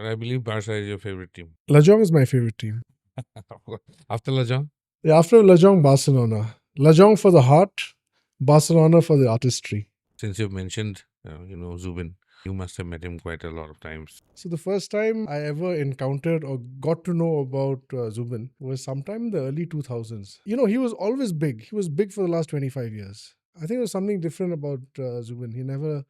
But I believe Barca is your favorite team. Lajong is my favorite team. After Lajong? Yeah, after Lajong, Barcelona. Lajong for the heart, Barcelona for the artistry. Since you've mentioned, Zubin, you must have met him quite a lot of times. So the first time I ever encountered or got to know about Zubin was sometime in the early 2000s. He was always big. He was big for the last 25 years. I think there was something different about Zubin. He never,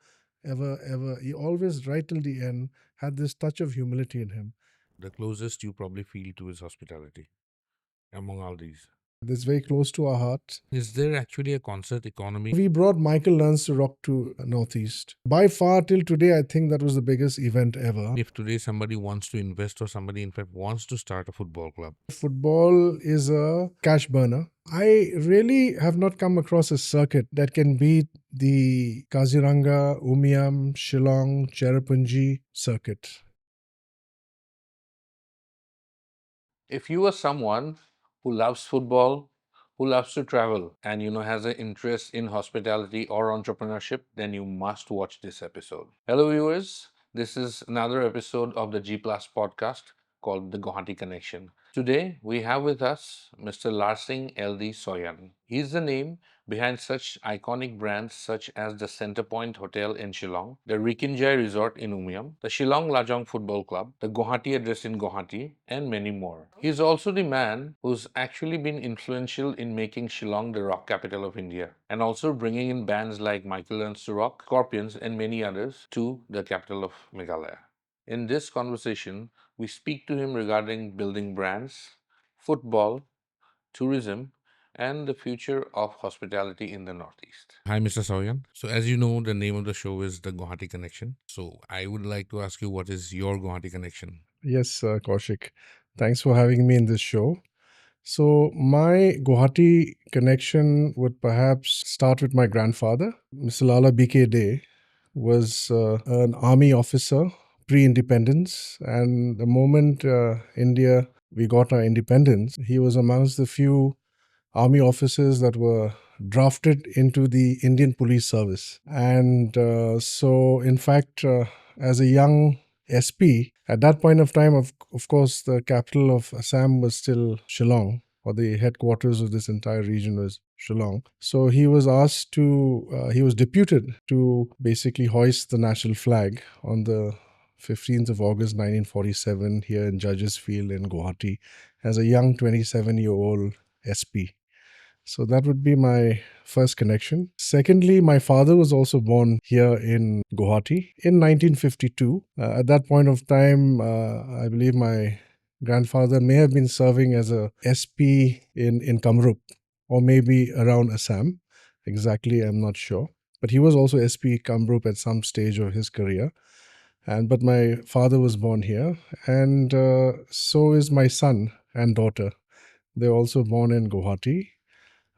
ever, he always, right till the end, had this touch of humility in him. The closest you probably feel to is hospitality among all these. That's very close to our heart. Is there actually a concert economy? We brought Michael Learns to Rock to Northeast. By far, till today, I think that was the biggest event ever. If today somebody wants to invest or somebody, in fact, wants to start a football club, Football is a cash burner. I really have not come across a circuit that can beat the Kaziranga, Umiam, Shillong, Cherrapunji circuit. if you are someone who loves football, who loves to travel, and has an interest in hospitality or entrepreneurship, then you must watch this episode. Hello, viewers. This is another episode of the GPlus podcast called the Guwahati Connection. Today, we have with us Mr. Larsing L.D. Sawyan. He's the name behind such iconic brands such as the Centre Point Hotel in Shillong, the Ri Kynjai Resort in Umiam, the Shillong Lajong Football Club, the Guwahati Address in Guwahati, and many more. He's also the man who's actually been influential in making Shillong the rock capital of India, and also bringing in bands like Michael Learns to Rock, Scorpions, and many others to the capital of Meghalaya. In this conversation, we speak to him regarding building brands, football, tourism, and the future of hospitality in the Northeast. Hi, Mr. Sawyan. So, as you know, the name of the show is the Guwahati Connection. So, I would like to ask you, what is your Guwahati Connection? Yes, Kaushik. Thanks for having me in this show. So, my Guwahati connection would perhaps start with my grandfather. Mr. Lala B.K. Day was an army officer pre-independence, and the moment we got our independence, he was amongst the few army officers that were drafted into the Indian police service. And so, in fact, as a young SP, at that point of time, of course, the capital of Assam was still Shillong, or the headquarters of this entire region was Shillong. So he was he was deputed to basically hoist the national flag on the 15th of August 1947 here in Judges Field in Guwahati as a young 27-year-old SP. So that would be my first connection. Secondly, my father was also born here in Guwahati in 1952. At that point of time, I believe my grandfather may have been serving as a SP in Kamrup or maybe around Assam. Exactly, I'm not sure. But he was also SP Kamrup at some stage of his career. But my father was born here, and so is my son and daughter. They're also born in Guwahati.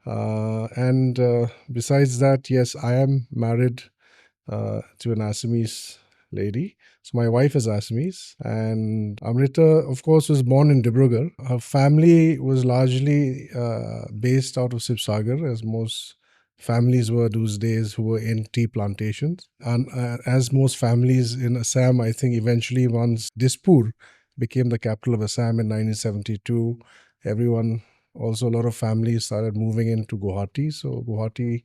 And besides that, yes, I am married to an Assamese lady. So my wife is Assamese. And Amrita, of course, was born in Dibrugarh. Her family was largely based out of Sibsagar, as most families were those days who were in tea plantations. And as most families in Assam, I think eventually once Dispur became the capital of Assam in 1972, also a lot of families started moving into Guwahati. So Guwahati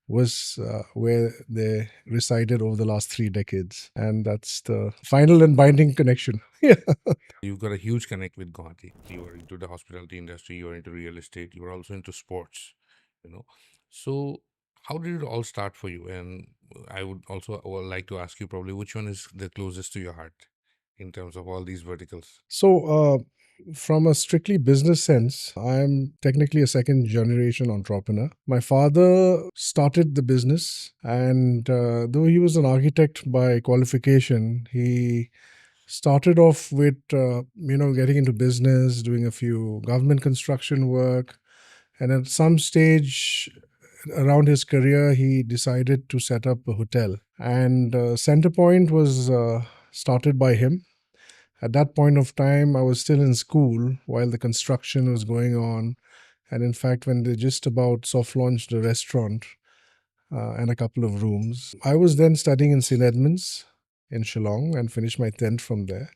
was where they resided over the last 3 decades. And that's the final and binding connection. You've got a huge connect with Guwahati. You are into the hospitality industry, you are into real estate, you are also into sports, you know. So, how did it all start for you? And I would also like to ask you probably which one is the closest to your heart in terms of all these verticals. So, from a strictly business sense, I'm technically a second generation entrepreneur. My father started the business, and though he was an architect by qualification, he started off with getting into business, doing a few government construction work, and at some stage around his career, he decided to set up a hotel. And Centre Point was started by him. At that point of time, I was still in school while the construction was going on. And in fact, when they just about soft launched the restaurant and a couple of rooms, I was then studying in St. Edmunds in Shillong and finished my 10th from there.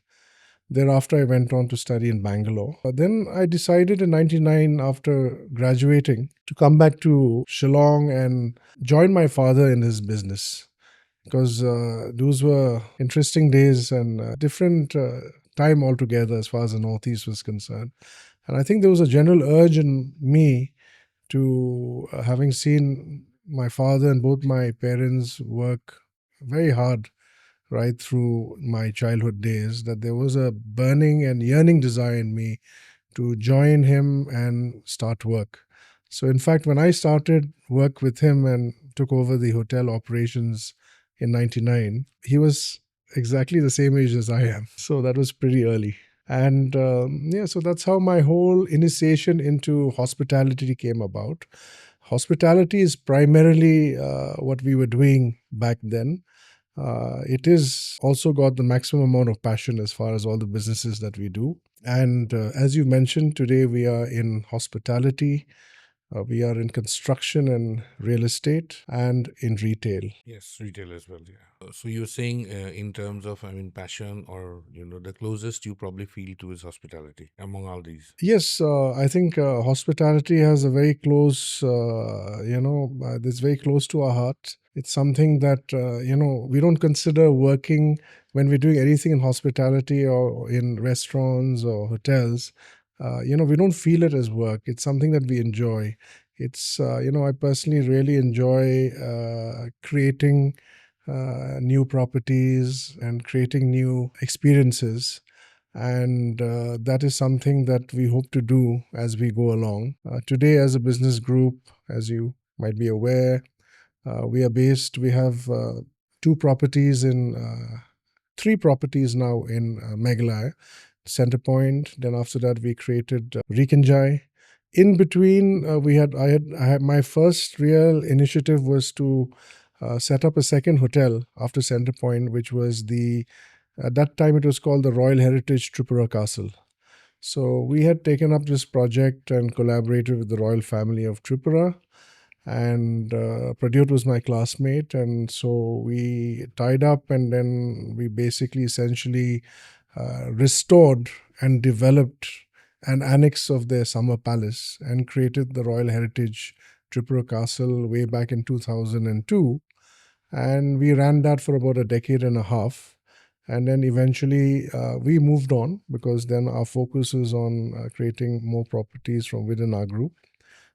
Thereafter, I went on to study in Bangalore. Then I decided in 99, after graduating, to come back to Shillong and join my father in his business, because those were interesting days and different time altogether as far as the Northeast was concerned. And I think there was a general urge in me to, having seen my father and both my parents work very hard right through my childhood days, that there was a burning and yearning desire in me to join him and start work. So, in fact, when I started work with him and took over the hotel operations in 99, he was exactly the same age as I am. So, that was pretty early. And yeah, so that's how my whole initiation into hospitality came about. Hospitality is primarily what we were doing back then. It is also got the maximum amount of passion as far as all the businesses that we do. And as you mentioned, today we are in hospitality, we are in construction and real estate, and in retail. Yes, retail as well. Yeah. So you're saying, in terms of, I mean, passion, or the closest you probably feel to is hospitality among all these. Yes, I think hospitality has a very close, it's very close to our heart. It's something that, we don't consider working when we're doing anything in hospitality or in restaurants or hotels. We don't feel it as work. It's something that we enjoy. It's, I personally really enjoy creating new properties and creating new experiences. And that is something that we hope to do as we go along. Today, as a business group, as you might be aware, we have two properties three properties now in Meghalaya, Centre Point. Then after that, we created Ri Kynjai. In between, I had my first real initiative was to set up a second hotel after Centre Point, which was at that time it was called the Royal Heritage Tripura Castle. So we had taken up this project and collaborated with the royal family of Tripura. And Pradyut was my classmate, and so we tied up, and then we basically essentially restored and developed an annex of their summer palace and created the Royal Heritage Tripura Castle way back in 2002. And we ran that for about a decade and a half. And then eventually we moved on, because then our focus is on creating more properties from within our group.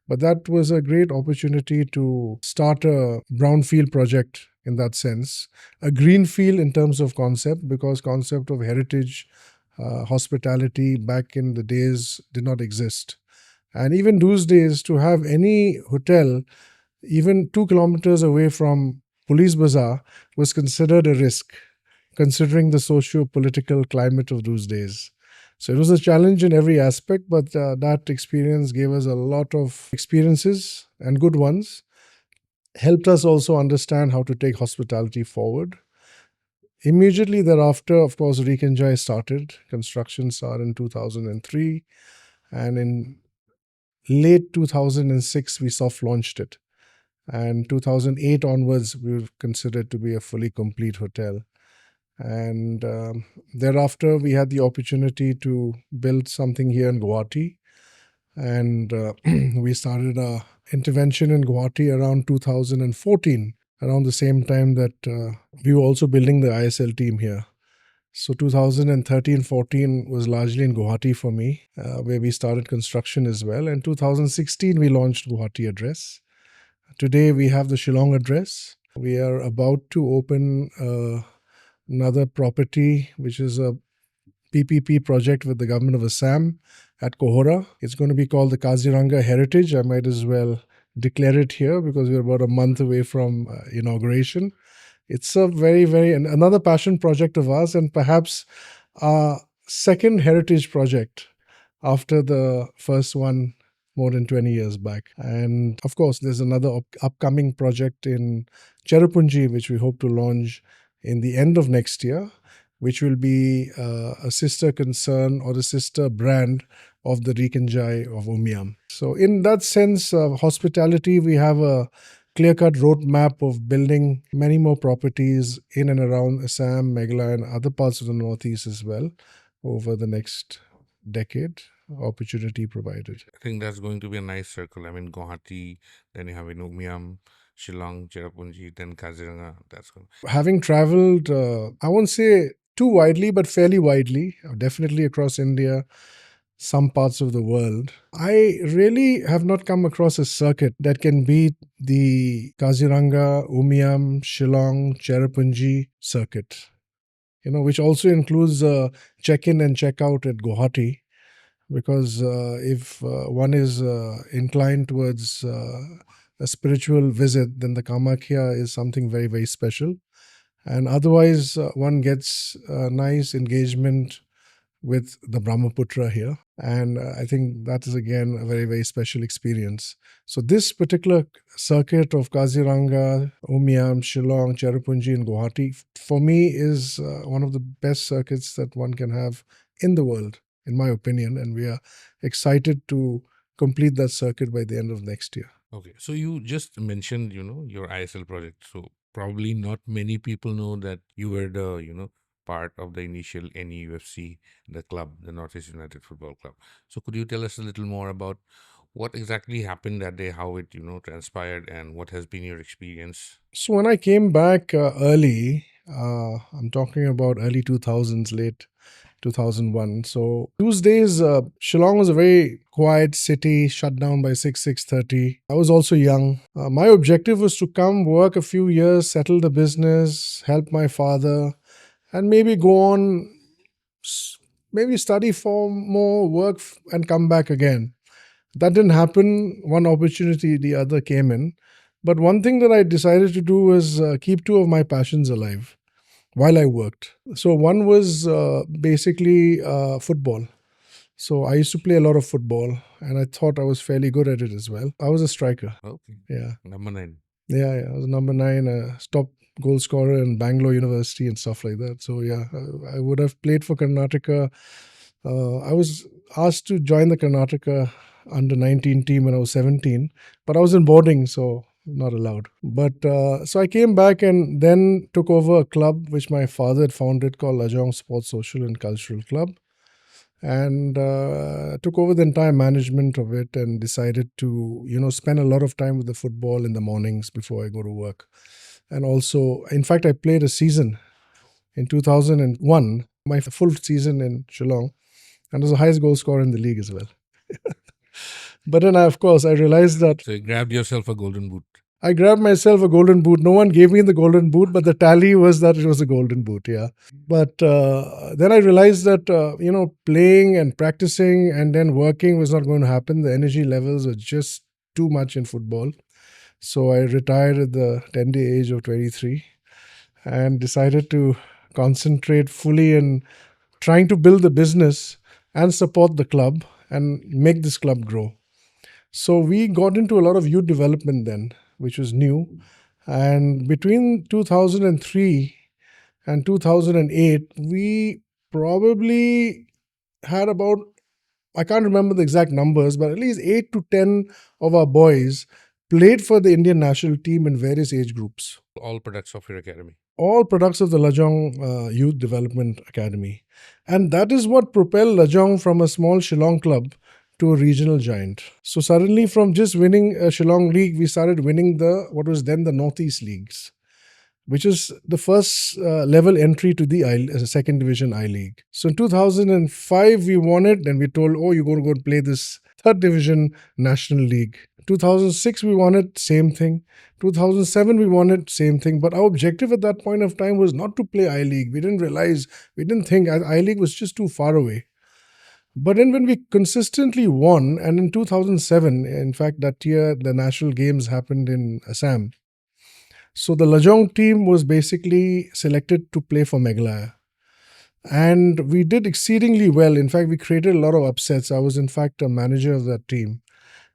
But that was a great opportunity to start a brownfield project in that sense, a greenfield in terms of concept, because concept of heritage hospitality back in the days did not exist. And even those days, to have any hotel even 2 kilometers away from Police Bazaar was considered a risk, considering the socio-political climate of those days. So it was a challenge in every aspect, but that experience gave us a lot of experiences, and good ones. Helped us also understand how to take hospitality forward. Immediately thereafter, of course, Ri Kynjai started. Construction started in 2003. And in late 2006, we soft launched it. And 2008 onwards, we were considered to be a fully complete hotel. And thereafter, we had the opportunity to build something here in Guwahati. And we started our intervention in Guwahati around 2014, around the same time that we were also building the ISL team here. So 2013-14 was largely in Guwahati for me, where we started construction as well. And 2016, we launched Guwahati Address. Today, we have the Shillong Address. We are about to open another property, which is a PPP project with the government of Assam at Kohora. It's going to be called the Kaziranga Heritage. I might as well declare it here, because we're about a month away from inauguration. It's a another passion project of ours, and perhaps our second heritage project after the first one more than 20 years back. And of course, there's another upcoming project in Cherrapunji, which we hope to launch in the end of next year, which will be a sister concern or the sister brand of the Ri Kynjai of Umiam. So in that sense, hospitality, we have a clear-cut roadmap of building many more properties in and around Assam, Meghalaya, and other parts of the Northeast as well, over the next decade, opportunity provided. I think that's going to be a nice circle. I mean, Guwahati, then you have Umiam, Shillong, Cherrapunji, then Kaziranga. That's good. Having traveled, I won't say too widely, but fairly widely, definitely across India, some parts of the world, I really have not come across a circuit that can beat the Kaziranga, Umiam, Shillong, Cherrapunji circuit, which also includes check-in and check-out at Guwahati, because if one is inclined towards a spiritual visit, then the Kamakhya is something very, very special. And otherwise, one gets a nice engagement with the Brahmaputra here. And I think that is again a very, very special experience. So this particular circuit of Kaziranga, Umiam, Shillong, Cherrapunji and Guwahati, for me is one of the best circuits that one can have in the world, in my opinion. And we are excited to complete that circuit by the end of next year. Okay, so you just mentioned, your ISL project. So probably not many people know that you were the, part of the initial NEUFC, the club, the Northeast United Football Club. So could you tell us a little more about what exactly happened that day, how it, transpired, and what has been your experience? So when I came back early, I'm talking about early 2000s, late 2001. So Tuesdays, Shillong was a very quiet city, shut down by 6:30. I was also young. My objective was to come work a few years, settle the business, help my father, and maybe go on, maybe study for more work and come back again. That didn't happen. One opportunity, the other came in. But one thing that I decided to do was keep two of my passions alive while I worked. So one was basically football. So I used to play a lot of football, and I thought I was fairly good at it as well. I was a striker. Okay. Yeah. Number 9. Yeah. I was number 9, top goal scorer in Bangalore University and stuff like that. So yeah, I would have played for Karnataka. I was asked to join the Karnataka under 19 team when I was 17, but I was in boarding, so not allowed. But so I came back and then took over a club which my father had founded called Lajong Sports Social and Cultural Club, and took over the entire management of it and decided to spend a lot of time with the football in the mornings before I go to work. And also, in fact, I played a season in 2001, my full season in Shillong, and was the highest goal scorer in the league as well. But then, of course, I realized that. So you grabbed yourself a golden boot. I grabbed myself a golden boot. No one gave me the golden boot, but the tally was that it was a golden boot, yeah. But then I realized that, playing and practicing and then working was not going to happen. The energy levels were just too much in football. So I retired at the tender age of 23 and decided to concentrate fully in trying to build the business and support the club and make this club grow. So we got into a lot of youth development then, which was new. And between 2003 and 2008, we probably had about, I can't remember the exact numbers, but at least 8 to 10 of our boys played for the Indian national team in various age groups. All products of your academy. All products of the Lajong Youth Development Academy. And that is what propelled Lajong from a small Shillong club to a regional giant. So suddenly from just winning a Shillong League, we started winning what was then the Northeast Leagues, which is the first level entry to the second division I-League. So in 2005, we won it. Then we told, you're going to go and play this third division National League. 2006, we won it, same thing. 2007, we won it, same thing. But our objective at that point of time was not to play I-League. We didn't think I-League was just too far away. But then when we consistently won, and in 2007, in fact, that year, the national games happened in Assam. So the Lajong team was basically selected to play for Meghalaya. And we did exceedingly well. In fact, we created a lot of upsets. I was, in fact, a manager of that team,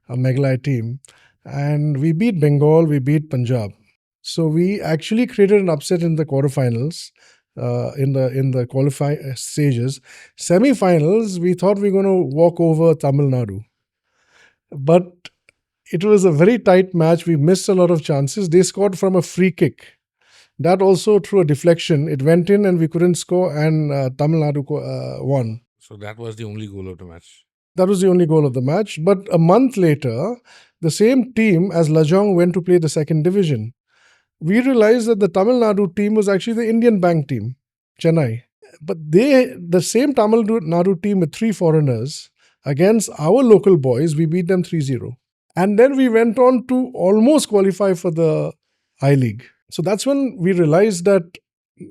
a Meghalaya team. And we beat Bengal, we beat Punjab. So we actually created an upset in the quarterfinals, in the qualifying stages. Semi-finals, we thought we were going to walk over Tamil Nadu. But it was a very tight match. We missed a lot of chances. They scored from a free kick. That also through a deflection, it went in and we couldn't score, and Tamil Nadu won. So that was the only goal of the match. That was the only goal of the match. But a month later, the same team as Lajong went to play the second division. We realized that the Tamil Nadu team was actually the Indian Bank team, Chennai. But the same Tamil Nadu team with 3 foreigners against our local boys, we beat them 3-0. And then we went on to almost qualify for the I League. So that's when we realized that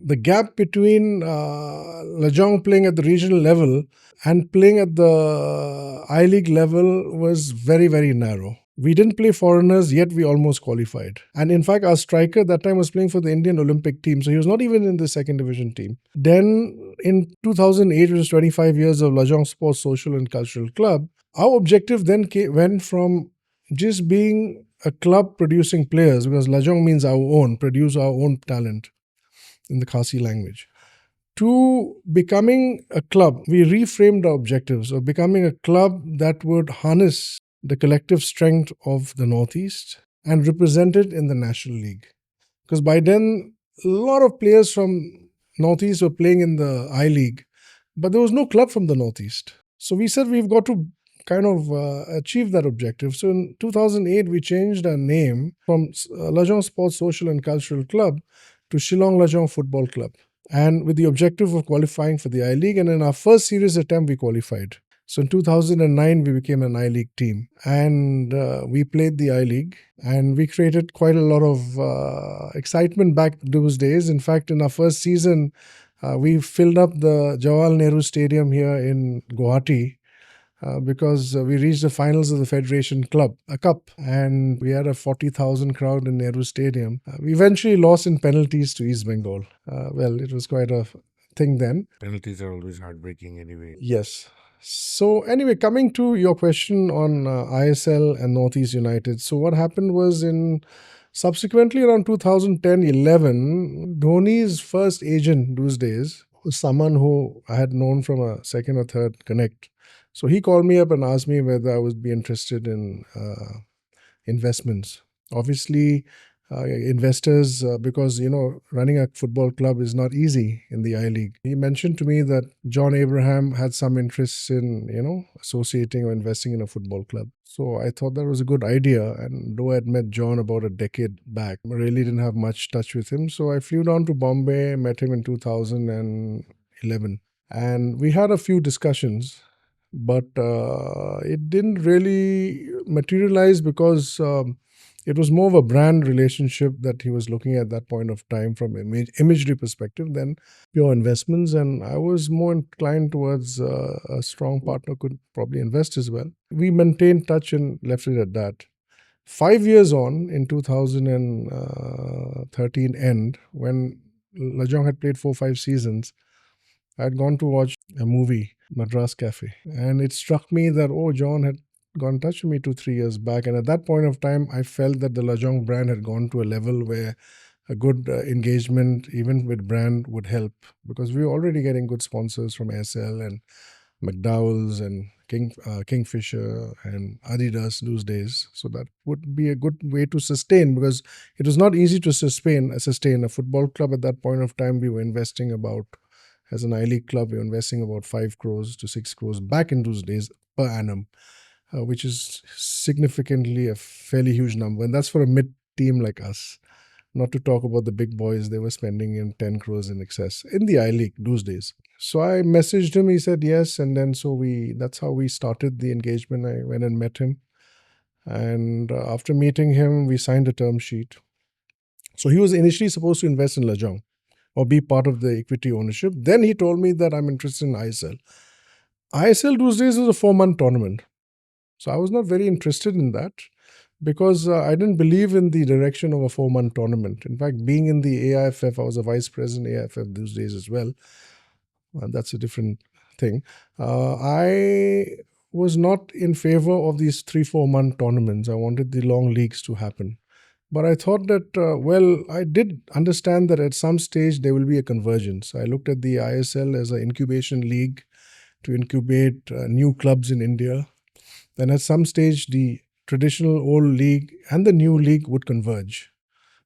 the gap between Lajong playing at the regional level and playing at the I League level was very, very narrow. We didn't play foreigners, yet we almost qualified. And in fact, our striker that time was playing for the Indian Olympic team, so he was not even in the second division team. Then in 2008, which was 25 years of Lajong Sports Social and Cultural Club, our objective then went from just being a club producing players, because Lajong means our own, produce our own talent in the Khasi language, to becoming a club. We reframed our objectives of becoming a club that would harness the collective strength of the Northeast and represent it in the National League. Because by then, a lot of players from Northeast were playing in the I League, but there was no club from the Northeast. So we said we've got to kind of achieve that objective. So in 2008, we changed our name from Lajong Sports Social and Cultural Club to Shillong Lajong Football Club, and with the objective of qualifying for the I League. And in our first serious attempt, we qualified. So in 2009, we became an I League team, and we played the I League, and we created quite a lot of excitement back those days. In fact, in our first season, we filled up the Jawaharlal Nehru Stadium here in Guwahati, because we reached the finals of the Federation Cup, and we had a 40,000 crowd in Nehru Stadium. We eventually lost in penalties to East Bengal. Well, it was quite a thing then. Penalties are always heartbreaking anyway. Yes. So anyway, coming to your question on ISL and Northeast United. So what happened was, in subsequently around 2010-11, Dhoni's first agent those days was someone who I had known from a second or third connect. So he called me up and asked me whether I would be interested in investments. Obviously, investors, because running a football club is not easy in the I League. He mentioned to me that John Abraham had some interest in associating or investing in a football club. So I thought that was a good idea, and though I had met John about a decade back, I really didn't have much touch with him. So I flew down to Bombay, met him in 2011, and we had a few discussions, but it didn't really materialize because it was more of a brand relationship that he was looking at that point of time from imagery perspective than pure investments. And I was more inclined towards a strong partner could probably invest as well. We maintained touch and left it at that. 5 years on, in 2013 end, when Lajong had played 4-5 seasons, I had gone to watch a movie, Madras Cafe, and it struck me that, John had got in touch with me 2-3 years back, and at that point of time, I felt that the Lajong brand had gone to a level where a good engagement, even with brand, would help, because we were already getting good sponsors from SL and McDowell's and Kingfisher and Adidas those days. So that would be a good way to sustain, because it was not easy to sustain a football club at that point of time. We were investing about, as an I League club, we were investing about 5 crores to 6 crores back in those days per annum, which is significantly a fairly huge number. And that's for a mid team like us. Not to talk about the big boys, they were spending in 10 crores in excess in the I League those days. So I messaged him, he said yes, and then that's how we started the engagement. I went and met him, and after meeting him, we signed a term sheet. So he was initially supposed to invest in Lajong or be part of the equity ownership. Then he told me that I'm interested in ISL. ISL those days was a 4-month tournament. So I was not very interested in that, because I didn't believe in the direction of a 4-month tournament. In fact, being in the AIFF, I was a vice president AIFF those days as well. And that's a different thing. I was not in favor of these 3-4 month tournaments. I wanted the long leagues to happen. But I thought that, I did understand that at some stage there will be a convergence. I looked at the ISL as an incubation league to incubate new clubs in India. Then at some stage, the traditional old league and the new league would converge.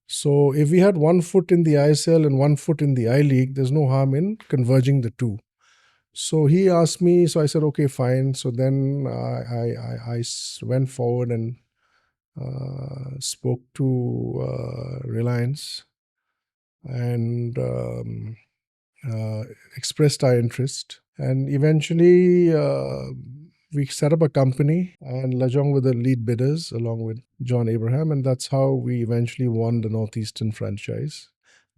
So if we had one foot in the ISL and one foot in the I League, there's no harm in converging the two. So he asked me, so I said, okay, fine. So then I went forward and spoke to Reliance and expressed our interest. And eventually, we set up a company, and Lajong were the lead bidders along with John Abraham. And that's how we eventually won the Northeastern franchise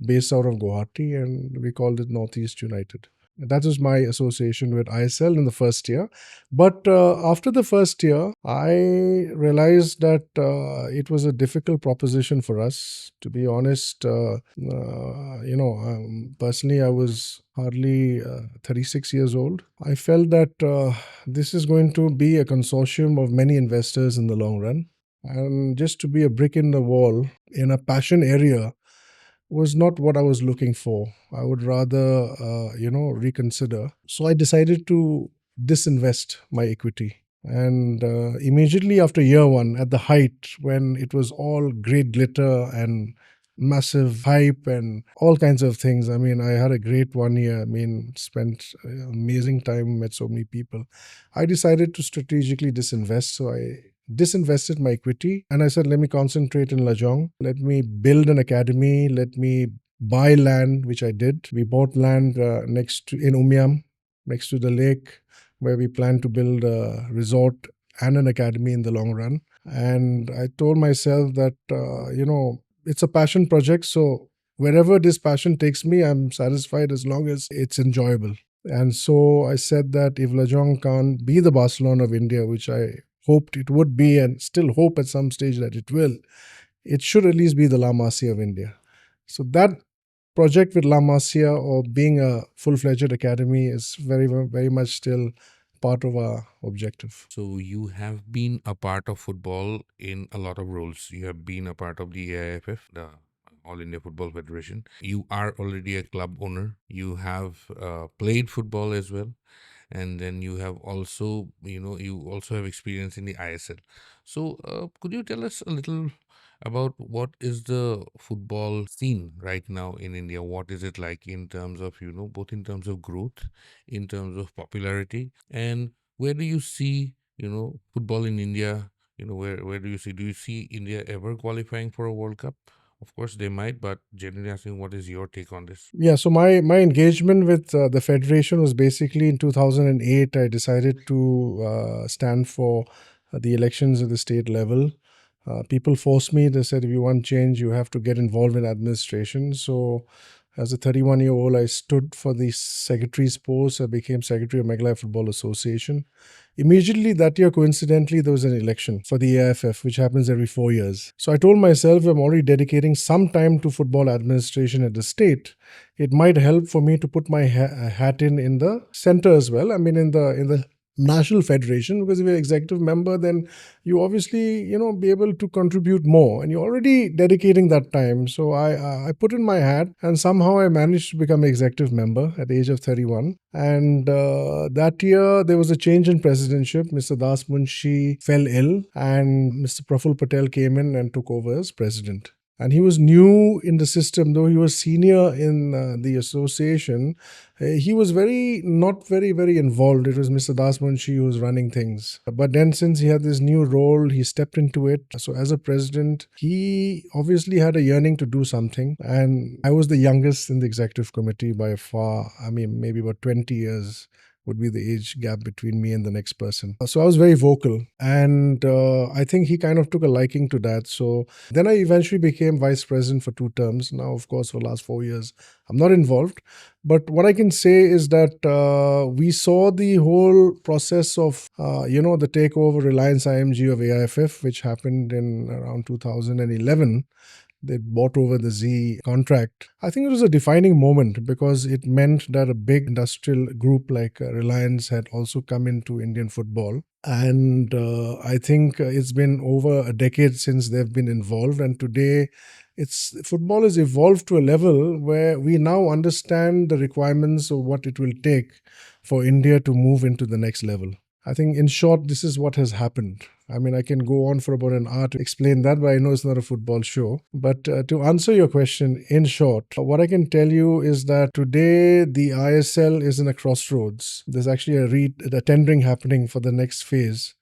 based out of Guwahati, and we called it Northeast United. That was my association with ISL in the first year. But after the first year, I realized that it was a difficult proposition for us. To be honest, personally, I was hardly 36 years old. I felt that this is going to be a consortium of many investors in the long run. And just to be a brick in the wall in a passion area was not what I was looking for. I would rather, reconsider. So I decided to disinvest my equity. And immediately after year one, at the height, when it was all great glitter and massive hype and all kinds of things. I mean, I had a great 1 year. I mean, spent amazing time, met so many people. I decided to strategically disinvest. So I disinvested my equity and I said, let me concentrate in Lajong. Let me build an academy. Let me buy land, which I did. We bought land in Umiam, next to the lake, where we plan to build a resort and an academy in the long run. And I told myself that, it's a passion project. So wherever this passion takes me, I'm satisfied as long as it's enjoyable. And so I said that if Lajong can't be the Barcelona of India, which I hoped it would be and still hope at some stage that it will, it should at least be the La Masia of India. So that project with La Masia, or being a full-fledged academy, is very, very much still part of our objective. So you have been a part of football in a lot of roles. You have been a part of the AIFF, the All India Football Federation. You are already a club owner. You have played football as well. And then you have also, you also have experience in the ISL. So could you tell us a little about what is the football scene right now in India? What is it like in terms of, both in terms of growth, in terms of popularity, and where do you see, football in India? Where do you see India ever qualifying for a World Cup? Of course, they might, but generally asking, what is your take on this? Yeah, so my engagement with the federation was basically in 2008. I decided to stand for the elections at the state level. People forced me. They said, if you want change, you have to get involved in administration. So as a 31-year-old, I stood for the secretary's post. I became secretary of Meghalaya Football Association. Immediately that year, coincidentally, there was an election for the AIFF, which happens every 4 years. So I told myself, I'm already dedicating some time to football administration at the state. It might help for me to put my hat in the center as well. I mean, in the national federation, because if you're executive member, then you obviously be able to contribute more, and you're already dedicating that time. So I put in my hat, and somehow I managed to become executive member at the age of 31. And that year there was a change in presidentship. Mr. Das Munshi fell ill, and Mr. Praful Patel came in and took over as president. And he was new in the system, though he was senior in the association. He was not very involved. It was Mr. Das Munshi who was running things. But then, since he had this new role, he stepped into it. So as a president, he obviously had a yearning to do something. And I was the youngest in the executive committee by far. I mean, maybe about 20 years would be the age gap between me and the next person. So I was very vocal, and I think he kind of took a liking to that. So then I eventually became vice president for 2 terms. Now, of course, for the last 4 years, I'm not involved. But what I can say is that we saw the whole process of, the takeover Reliance IMG of AIFF, which happened in around 2011. They bought over the Z contract. I think it was a defining moment because it meant that a big industrial group like Reliance had also come into Indian football. And I think it's been over a decade since they've been involved. And today, football has evolved to a level where we now understand the requirements of what it will take for India to move into the next level. I think, in short, this is what has happened. I mean, I can go on for about an hour to explain that, but I know it's not a football show. But to answer your question, in short, what I can tell you is that today the ISL is in a crossroads. There's actually a tendering happening for the next phase.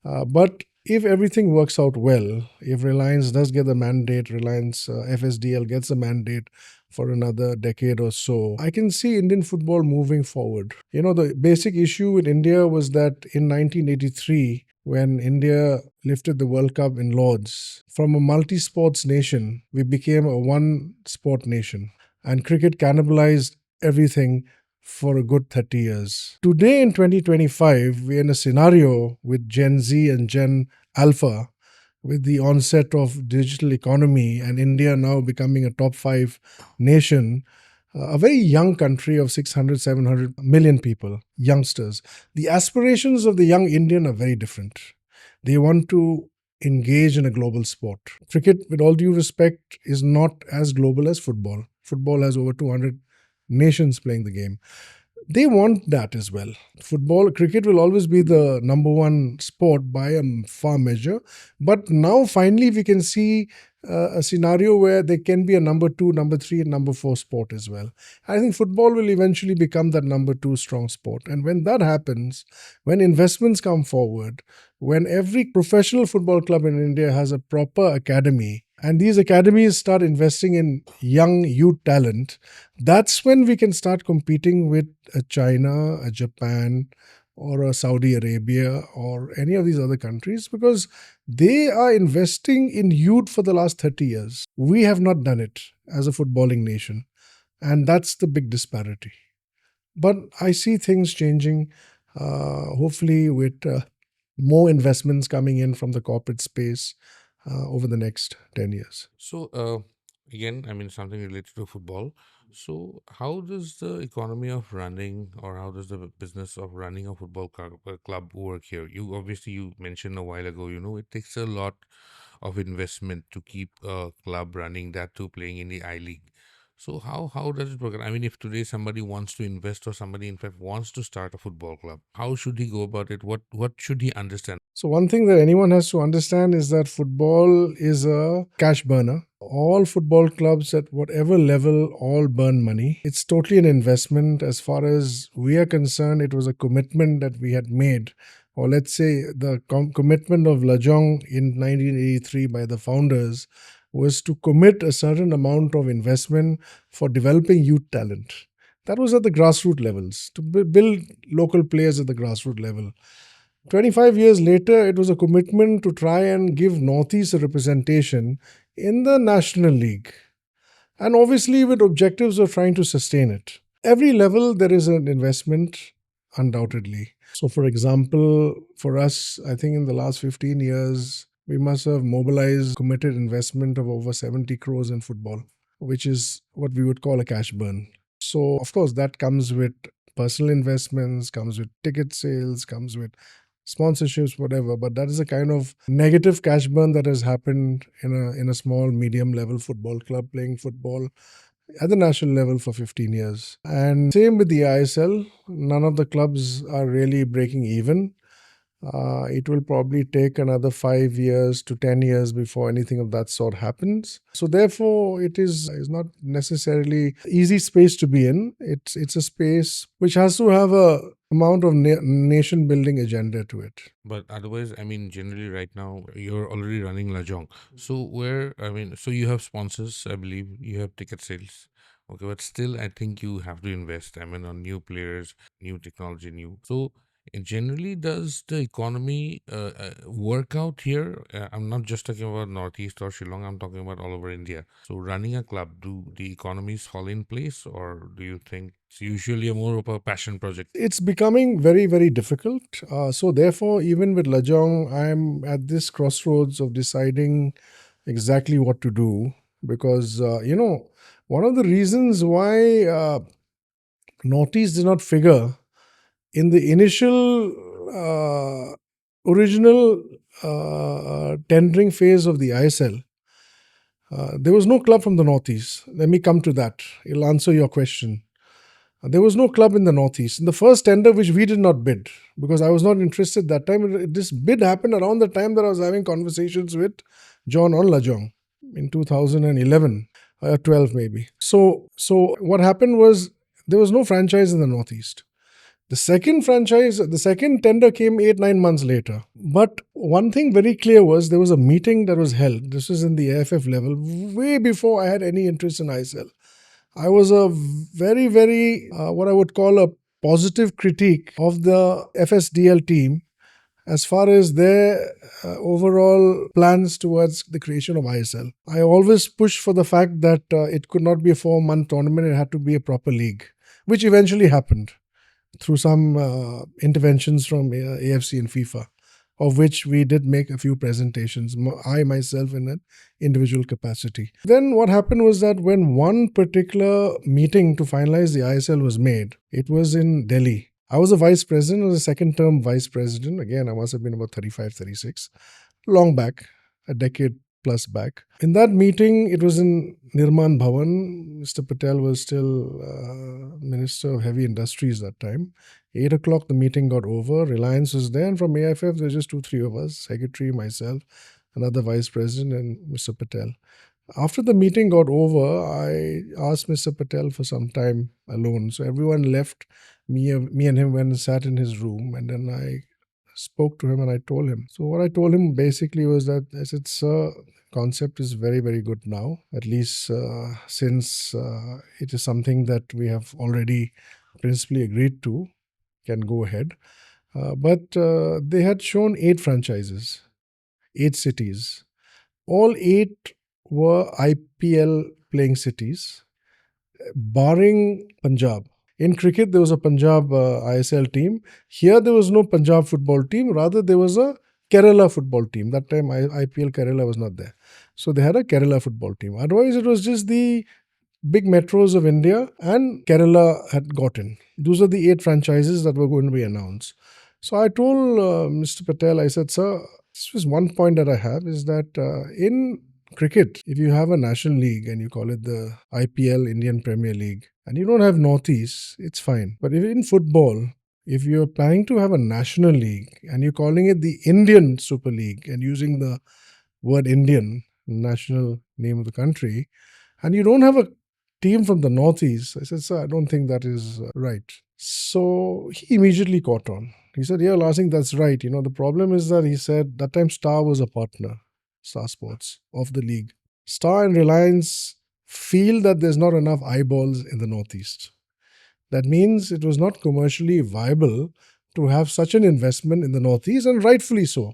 But if everything works out well, if Reliance does get the mandate, Reliance FSDL gets a mandate for another decade or so, I can see Indian football moving forward. You know, the basic issue with India was that in 1983, when India lifted the World Cup in Lords, from a multi sports nation, we became a one sport nation. And cricket cannibalized everything for a good 30 years. Today in 2025, we're in a scenario with Gen Z and Gen Alpha, with the onset of digital economy and India now becoming a top 5 nation, a very young country of 600, 700 million people, youngsters. The aspirations of the young Indian are very different. They want to engage in a global sport. Cricket, with all due respect, is not as global as football. Football has over 200 nations playing the game. They want that as well. Cricket will always be the number one sport by a far measure. But now finally we can see a scenario where there can be a number 2, number 3 and number 4 sport as well. I think football will eventually become that number 2 strong sport. And when that happens, when investments come forward, when every professional football club in India has a proper academy, and these academies start investing in young youth talent, that's when we can start competing with a China, a Japan, or a Saudi Arabia, or any of these other countries, because they are investing in youth for the last 30 years. We have not done it as a footballing nation. And that's the big disparity. But I see things changing, hopefully with more investments coming in from the corporate space over the next 10 years. So, again, I mean, something related to football. So, how does the economy of running, or how does the business of running a club work here? You mentioned a while ago, it takes a lot of investment to keep a club running, that too playing in the I League. So, how does it work? I mean, if today somebody wants to invest, or somebody in fact wants to start a football club, how should he go about it? What should he understand? So, one thing that anyone has to understand is that football is a cash burner. All football clubs at whatever level all burn money. It's totally an investment. As far as we are concerned, it was a commitment that we had made. Or let's say the commitment of Lajong in 1983 by the founders was to commit a certain amount of investment for developing youth talent. That was at the grassroots levels, to build local players at the grassroots level. 25 years later, it was a commitment to try and give Northeast a representation in the National League. And obviously, with objectives of trying to sustain it. Every level, there is an investment, undoubtedly. So, for example, for us, I think in the last 15 years, we must have mobilized committed investment of over 70 crores in football, which is what we would call a cash burn. So, of course, that comes with personal investments, comes with ticket sales, comes with sponsorships, whatever. But that is a kind of negative cash burn that has happened in a small, medium level football club playing football at the national level for 15 years. And same with the ISL. None of the clubs are really breaking even. It will probably take another 5 years to 10 years before anything of that sort happens. So therefore, it is not necessarily easy space to be in. It's a space which has to have a amount of nation building agenda to it. But otherwise, I mean, generally right now you're already running Lajong. So so you have sponsors, I believe, you have ticket sales. Okay, but still, I think you have to invest. I mean, on new players, new technology, new. So, generally, does the economy work out here? I'm not just talking about Northeast or Shillong. I'm talking about all over India. So, running a club, do the economies fall in place, or do you think it's usually more of a passion project? It's becoming very, very difficult. So therefore, even with Lajong, I'm at this crossroads of deciding exactly what to do, because one of the reasons why Northeast did not figure in the initial original tendering phase of the ISL, there was no club from the Northeast. Let me come to that. It'll answer your question. There was no club in the Northeast. In the first tender, which we did not bid, because I was not interested that time, this bid happened around the time that I was having conversations with John on Lajong in 2011, 12 maybe. So what happened was there was no franchise in the Northeast. The second tender came 8-9 months later. But one thing very clear was there was a meeting that was held. This was in the AFF level, way before I had any interest in ISL. I was a very, very, what I would call a positive critique of the FSDL team as far as their overall plans towards the creation of ISL. I always pushed for the fact that it could not be a 4-month tournament, it had to be a proper league, which eventually happened through some interventions from AFC and FIFA, of which we did make a few presentations, I myself in an individual capacity. Then what happened was that when one particular meeting to finalize the ISL was made, it was in Delhi. I was a vice president, I was a second term vice president. Again, I must have been about 35, 36, long back, a decade plus back. In that meeting, it was in Nirman Bhavan. Mr. Patel was still Minister of Heavy Industries that time. 8 o'clock, the meeting got over. Reliance was there, and from AFF, there were just 2-3 of us, secretary, myself, another vice president, and Mr. Patel. After the meeting got over, I asked Mr. Patel for some time alone. So everyone left. Me and him went and sat in his room, and then I spoke to him and I told him. So what I told him basically was that I said, sir, concept is very, very good now, at least since it is something that we have already principally agreed to, can go ahead. But they had shown 8 franchises, 8 cities. All 8 were IPL playing cities, barring Punjab. In cricket, there was a Punjab ISL team. Here, there was no Punjab football team. Rather, there was a Kerala football team. That time, IPL Kerala was not there. So, they had a Kerala football team. Otherwise, it was just the big metros of India, and Kerala had gotten. Those are the 8 franchises that were going to be announced. So, I told Mr. Patel, I said, sir, this was one point that I have, is that in cricket, if you have a national league and you call it the IPL, Indian Premier League, and you don't have Northeast, it's fine. But if in football, if you're planning to have a national league and you're calling it the Indian Super League and using the word Indian, national name of the country, and you don't have a team from the Northeast, I said, sir, I don't think that is right. So he immediately caught on. He said, yeah, Larsing, that's right. You know, the problem is that he said that time Star was a partner, Star Sports, of the league. Star and Reliance feel that there's not enough eyeballs in the Northeast. That means it was not commercially viable to have such an investment in the Northeast, and rightfully so.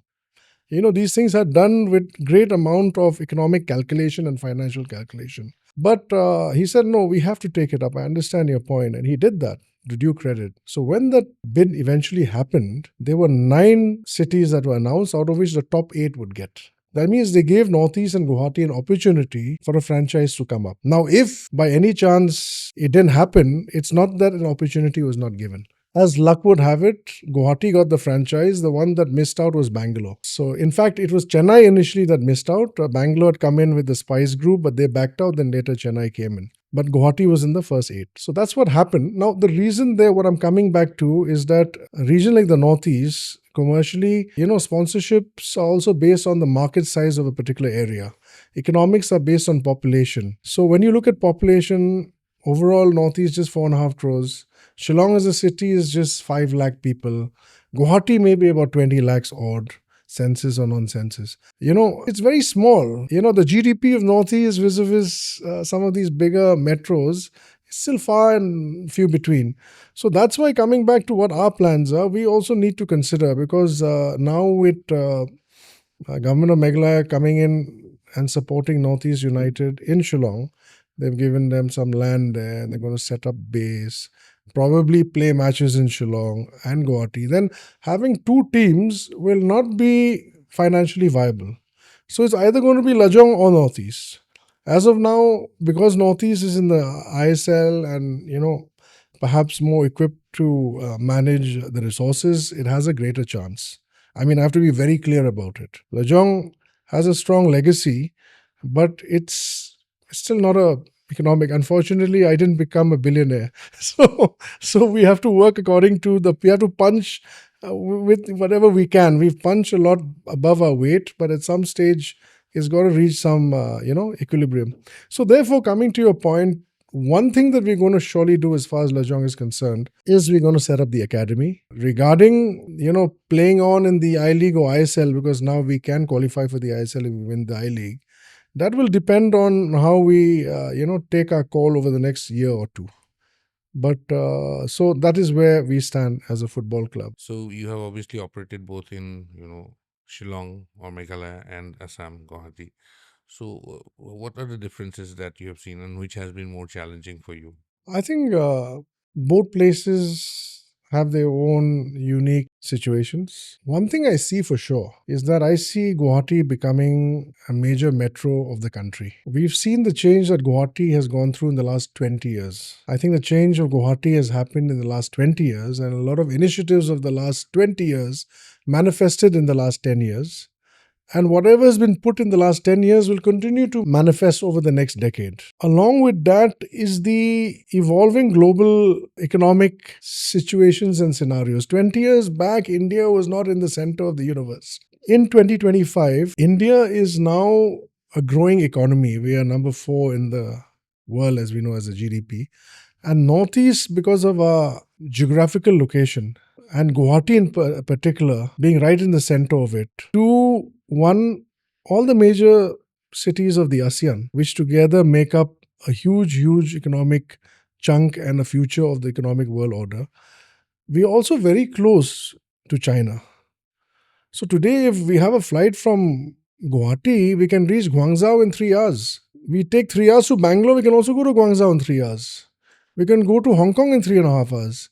You know, these things are done with great amount of economic calculation and financial calculation. But he said, no, we have to take it up. I understand your point. And he did that, to due credit. So when that bid eventually happened, there were 9 cities that were announced, out of which the top 8 would get. That means they gave Northeast and Guwahati an opportunity for a franchise to come up. Now, if by any chance it didn't happen, it's not that an opportunity was not given. As luck would have it, Guwahati got the franchise. The one that missed out was Bangalore. So, in fact, it was Chennai initially that missed out. Bangalore had come in with the Spice Group, but they backed out. Then later Chennai came in. But Guwahati was in the first 8. So that's what happened. Now, the reason there, what I'm coming back to, is that a region like the Northeast, commercially, you know, sponsorships are also based on the market size of a particular area. Economics are based on population. So when you look at population, overall Northeast just 4.5 crores. Shillong as a city is just 5 lakh people. Guwahati may be about 20 lakhs odd, census or non-census. You know, it's very small. You know, the GDP of Northeast vis-a-vis some of these bigger metros is still far and few between. So that's why, coming back to what our plans are, we also need to consider, because now with government of Meghalaya coming in and supporting Northeast United in Shillong, they've given them some land there. They're going to set up base, probably play matches in Shillong and Guwahati. Then having 2 teams will not be financially viable. So it's either going to be Lajong or Northeast. As of now, because Northeast is in the ISL and, you know, perhaps more equipped to manage the resources, it has a greater chance. I mean, I have to be very clear about it. Lajong has a strong legacy, but it's still not a economic. Unfortunately, I didn't become a billionaire. So we have to work according to we have to punch with whatever we can. We've punched a lot above our weight, but at some stage, it's got to reach some, equilibrium. So therefore, coming to your point, one thing that we're going to surely do as far as Lajong is concerned is we're going to set up the academy. Regarding, playing on in the I League or ISL, because now we can qualify for the ISL if we win the I League, that will depend on how we, take our call over the next year or two. But so that is where we stand as a football club. So you have obviously operated both in, Shillong or Meghalaya and Assam, Guwahati. So what are the differences that you have seen and which has been more challenging for you? I think both places have their own unique situations. One thing I see for sure is that I see Guwahati becoming a major metro of the country. We've seen the change that Guwahati has gone through in the last 20 years. I think the change of Guwahati has happened in the last 20 years, and a lot of initiatives of the last 20 years manifested in the last 10 years. And whatever has been put in the last 10 years will continue to manifest over the next decade. Along with that is the evolving global economic situations and scenarios. 20 years back, India was not in the center of the universe. In 2025, India is now a growing economy. We are number 4 in the world, as we know, as a GDP. And Northeast, because of our geographical location, and Guwahati in particular, being right in the center of it, two, one, all the major cities of the ASEAN, which together make up a huge, huge economic chunk and a future of the economic world order. We are also very close to China. So today, if we have a flight from Guwahati, we can reach Guangzhou in 3 hours. We take 3 hours to Bangalore, we can also go to Guangzhou in 3 hours. We can go to Hong Kong in 3.5 hours.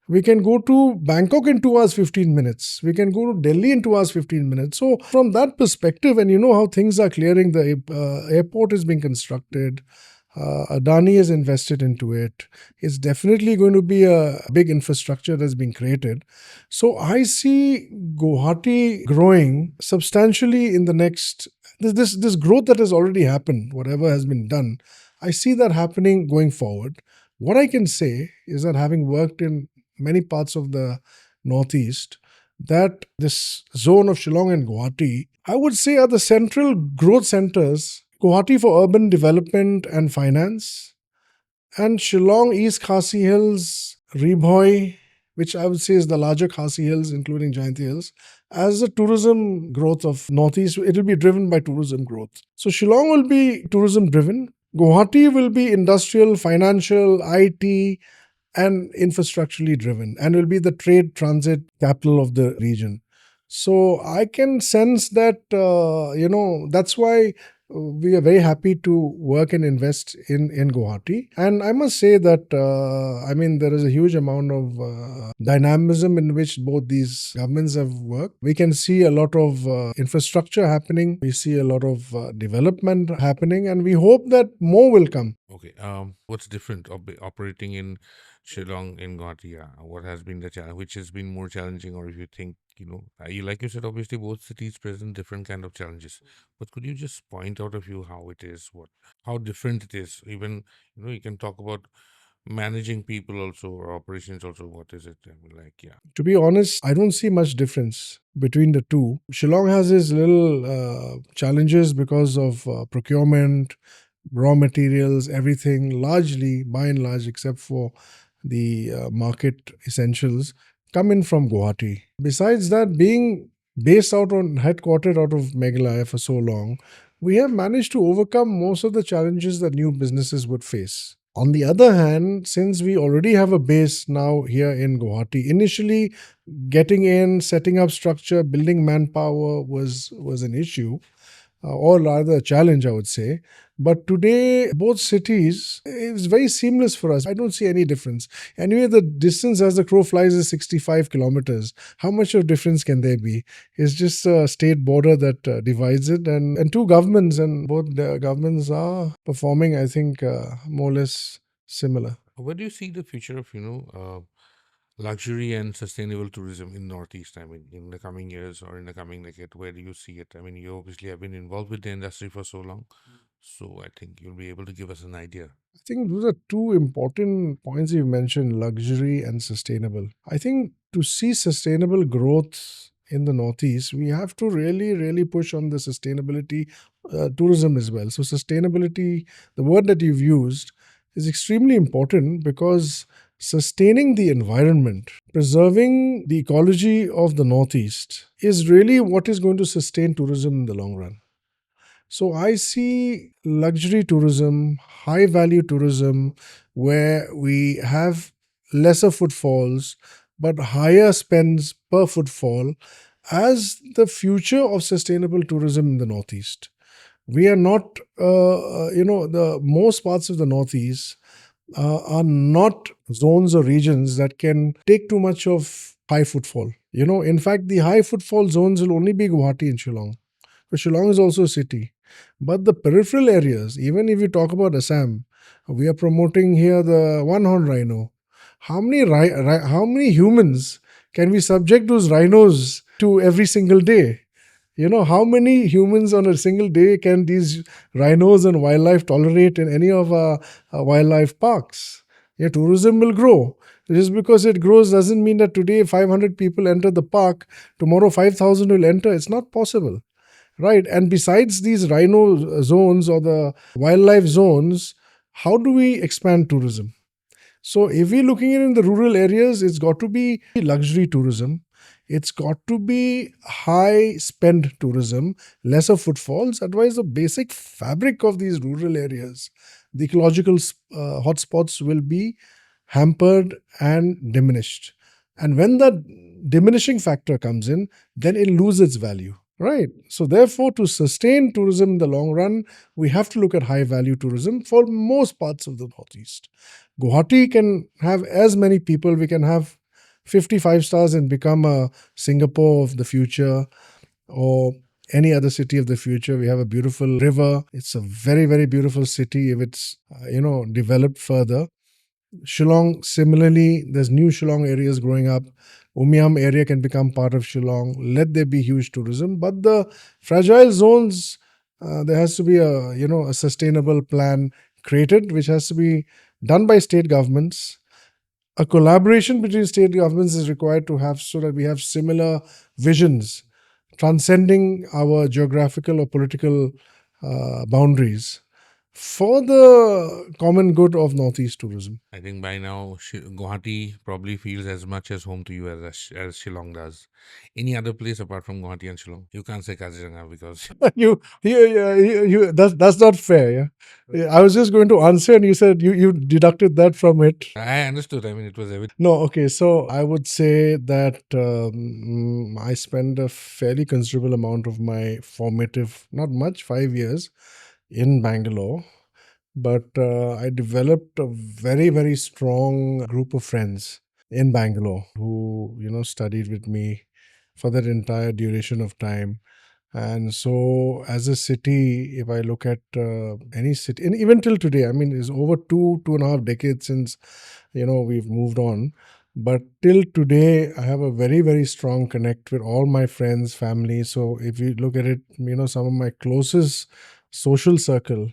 We can go to Bangkok in 2 hours 15 minutes. We can go to Delhi in 2 hours 15 minutes. So from that perspective, and you know how things are clearing, the airport is being constructed. Adani has invested into it. It's definitely going to be a big infrastructure that's being created. So I see Guwahati growing substantially in the next, this growth that has already happened, whatever has been done, I see that happening going forward. What I can say is that having worked in many parts of the Northeast, that this zone of Shillong and Guwahati, I would say, are the central growth centers. Guwahati for urban development and finance, and Shillong, East Khasi Hills, Ribhoi, which I would say is the larger Khasi Hills, including Jayanti Hills, as a tourism growth of Northeast. It will be driven by tourism growth. So Shillong will be tourism driven. Guwahati will be industrial, financial, IT, and infrastructurally driven, and will be the trade transit capital of the region. So I can sense that, that's why we are very happy to work and invest in Guwahati. And I must say that, there is a huge amount of dynamism in which both these governments have worked. We can see a lot of infrastructure happening. We see a lot of development happening, and we hope that more will come. Okay. What's different operating in Shillong in Guwahati? What has been the challenge? Which has been more challenging, or if you think, like you said, obviously both cities present different kind of challenges. But could you just point out a few how it is, how different it is? Even you can talk about managing people also or operations also. What is it? I mean, like, yeah. To be honest, I don't see much difference between the two. Shillong has its little challenges because of procurement, raw materials, everything, largely, by and large, except for the market essentials, come in from Guwahati. Besides that, being based headquartered out of Meghalaya for so long, we have managed to overcome most of the challenges that new businesses would face. On the other hand, since we already have a base now here in Guwahati, initially getting in, setting up structure, building manpower was an issue, or rather a challenge, I would say. But today, both cities, it's very seamless for us. I don't see any difference. Anyway, the distance as the crow flies is 65 kilometers. How much of difference can there be? It's just a state border that divides it, and two governments, and both the governments are performing, I think, more or less similar. Where do you see the future of luxury and sustainable tourism in Northeast? I mean, in the coming years or in the coming decade, where do you see it? I mean, you obviously have been involved with the industry for so long. So I think you'll be able to give us an idea. I think those are two important points you mentioned, luxury and sustainable. I think to see sustainable growth in the Northeast, we have to really, really push on the sustainability tourism as well. So, sustainability, the word that you've used, is extremely important because sustaining the environment, preserving the ecology of the Northeast is really what is going to sustain tourism in the long run. So I see luxury tourism, high value tourism, where we have lesser footfalls but higher spends per footfall as the future of sustainable tourism in the Northeast. We are not, the most parts of the Northeast are not zones or regions that can take too much of high footfall. In fact, the high footfall zones will only be Guwahati and Shillong. But Shillong is also a city. But the peripheral areas, even if you talk about Assam, we are promoting here the one horn rhino. How many humans can we subject those rhinos to every single day? How many humans on a single day can these rhinos and wildlife tolerate in any of our wildlife parks? Yeah, tourism will grow. Just because it grows doesn't mean that today 500 people enter the park, tomorrow 5,000 will enter. It's not possible. Right. And besides these rhino zones or the wildlife zones, how do we expand tourism? So, if we're looking at in the rural areas, it's got to be luxury tourism. It's got to be high spend tourism, lesser footfalls. Otherwise, the basic fabric of these rural areas, the ecological hotspots will be hampered and diminished. And when that diminishing factor comes in, then it loses its value. Right. So, therefore, to sustain tourism in the long run, we have to look at high value tourism for most parts of the Northeast. Guwahati can have as many people, we can have 55 stars and become a Singapore of the future or any other city of the future. We have a beautiful river. It's a very, very beautiful city if it's, developed further. Shillong, similarly, there's new Shillong areas growing up. Umiam area can become part of Shillong. Let there be huge tourism, but the fragile zones, there has to be a sustainable plan created, which has to be done by state governments. A collaboration between state governments is required to have so that we have similar visions, transcending our geographical or political boundaries for the common good of Northeast tourism. I think by now Guwahati probably feels as much as home to you as Shillong does. Any other place apart from Guwahati and Shillong? You can't say Kaziranga because That's not fair. Yeah, I was just going to answer, and you said you deducted that from it. I understood. I mean, it was evident. No, okay. So I would say that I spent a fairly considerable amount of my formative, not much, 5 years in Bangalore. But I developed a very, very strong group of friends in Bangalore who, studied with me for that entire duration of time. And so, as a city, if I look at any city, and even till today, I mean, it's over 2.5 decades since, we've moved on. But till today, I have a very, very strong connect with all my friends, family. So, if you look at it, some of my closest social circle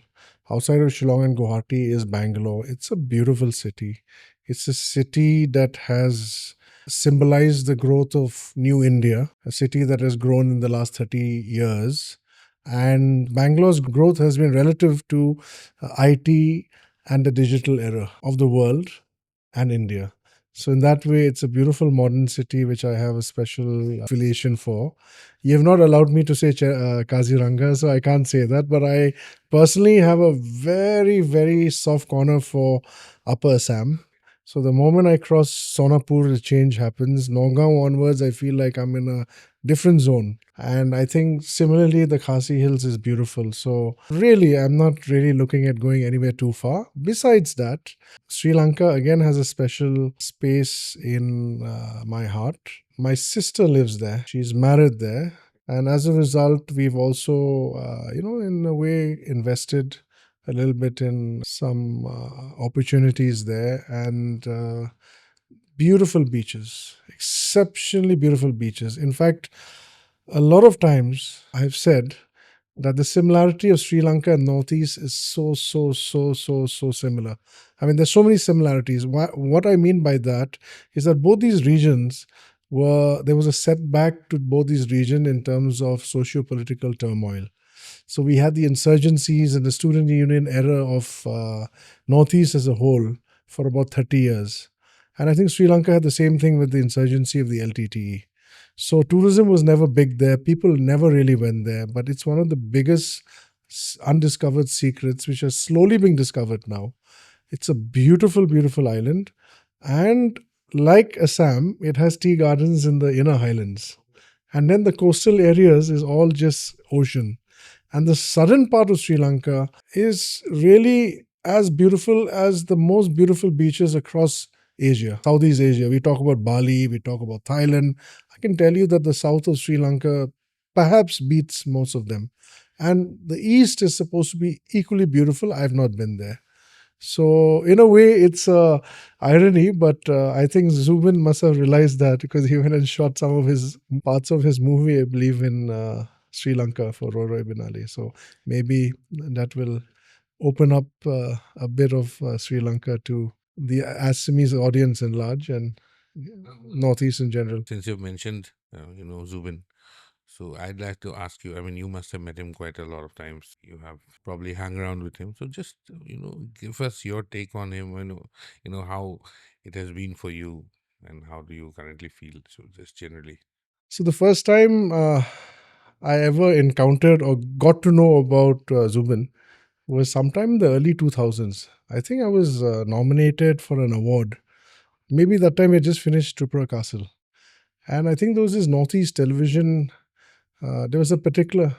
outside of Shillong and Guwahati is Bangalore. It's a beautiful city. It's a city that has symbolized the growth of New India, a city that has grown in the last 30 years. And Bangalore's growth has been relative to IT and the digital era of the world and India. So, in that way, it's a beautiful modern city which I have a special affiliation for. You have not allowed me to say Kaziranga, so I can't say that. But I personally have a very, very soft corner for Upper Assam. So, the moment I cross Sonapur, the change happens. Nagaon onwards, I feel like I'm in a different zone. And I think similarly, the Khasi Hills is beautiful. So, really, I'm not really looking at going anywhere too far. Besides that, Sri Lanka again has a special space in my heart. My sister lives there. She's married there. And as a result, we've also, in a way, invested a little bit in some opportunities there and beautiful beaches, exceptionally beautiful beaches. In fact, a lot of times I've said that the similarity of Sri Lanka and Northeast is so similar. I mean, there's so many similarities. What I mean by that is that both these regions there was a setback to both these regions in terms of socio-political turmoil. So we had the insurgencies and the student union era of Northeast as a whole for about 30 years. And I think Sri Lanka had the same thing with the insurgency of the LTTE. So tourism was never big there. People never really went there, but it's one of the biggest undiscovered secrets which are slowly being discovered now. It's a beautiful, beautiful island. And like Assam, it has tea gardens in the inner highlands. And then the coastal areas is all just ocean. And the southern part of Sri Lanka is really as beautiful as the most beautiful beaches across Asia, Southeast Asia. We talk about Bali, we talk about Thailand. I can tell you that the south of Sri Lanka perhaps beats most of them. And the east is supposed to be equally beautiful. I've not been there. So in a way, it's a irony, but I think Zubeen must have realized that because he went and shot some of his parts of his movie, I believe, in Sri Lanka for Roro Binali. So maybe that will open up a bit of Sri Lanka to the Assamese audience in large and Northeast in general. Since you've mentioned, Zubin, so I'd like to ask you. I mean, you must have met him quite a lot of times. You have probably hung around with him. So just give us your take on him. How it has been for you, and how do you currently feel? So just generally. So the first time I ever encountered or got to know about Zubin was sometime in the early 2000s. I think I was nominated for an award. Maybe that time I just finished Tripura Castle. And I think there was this Northeast television, there was a particular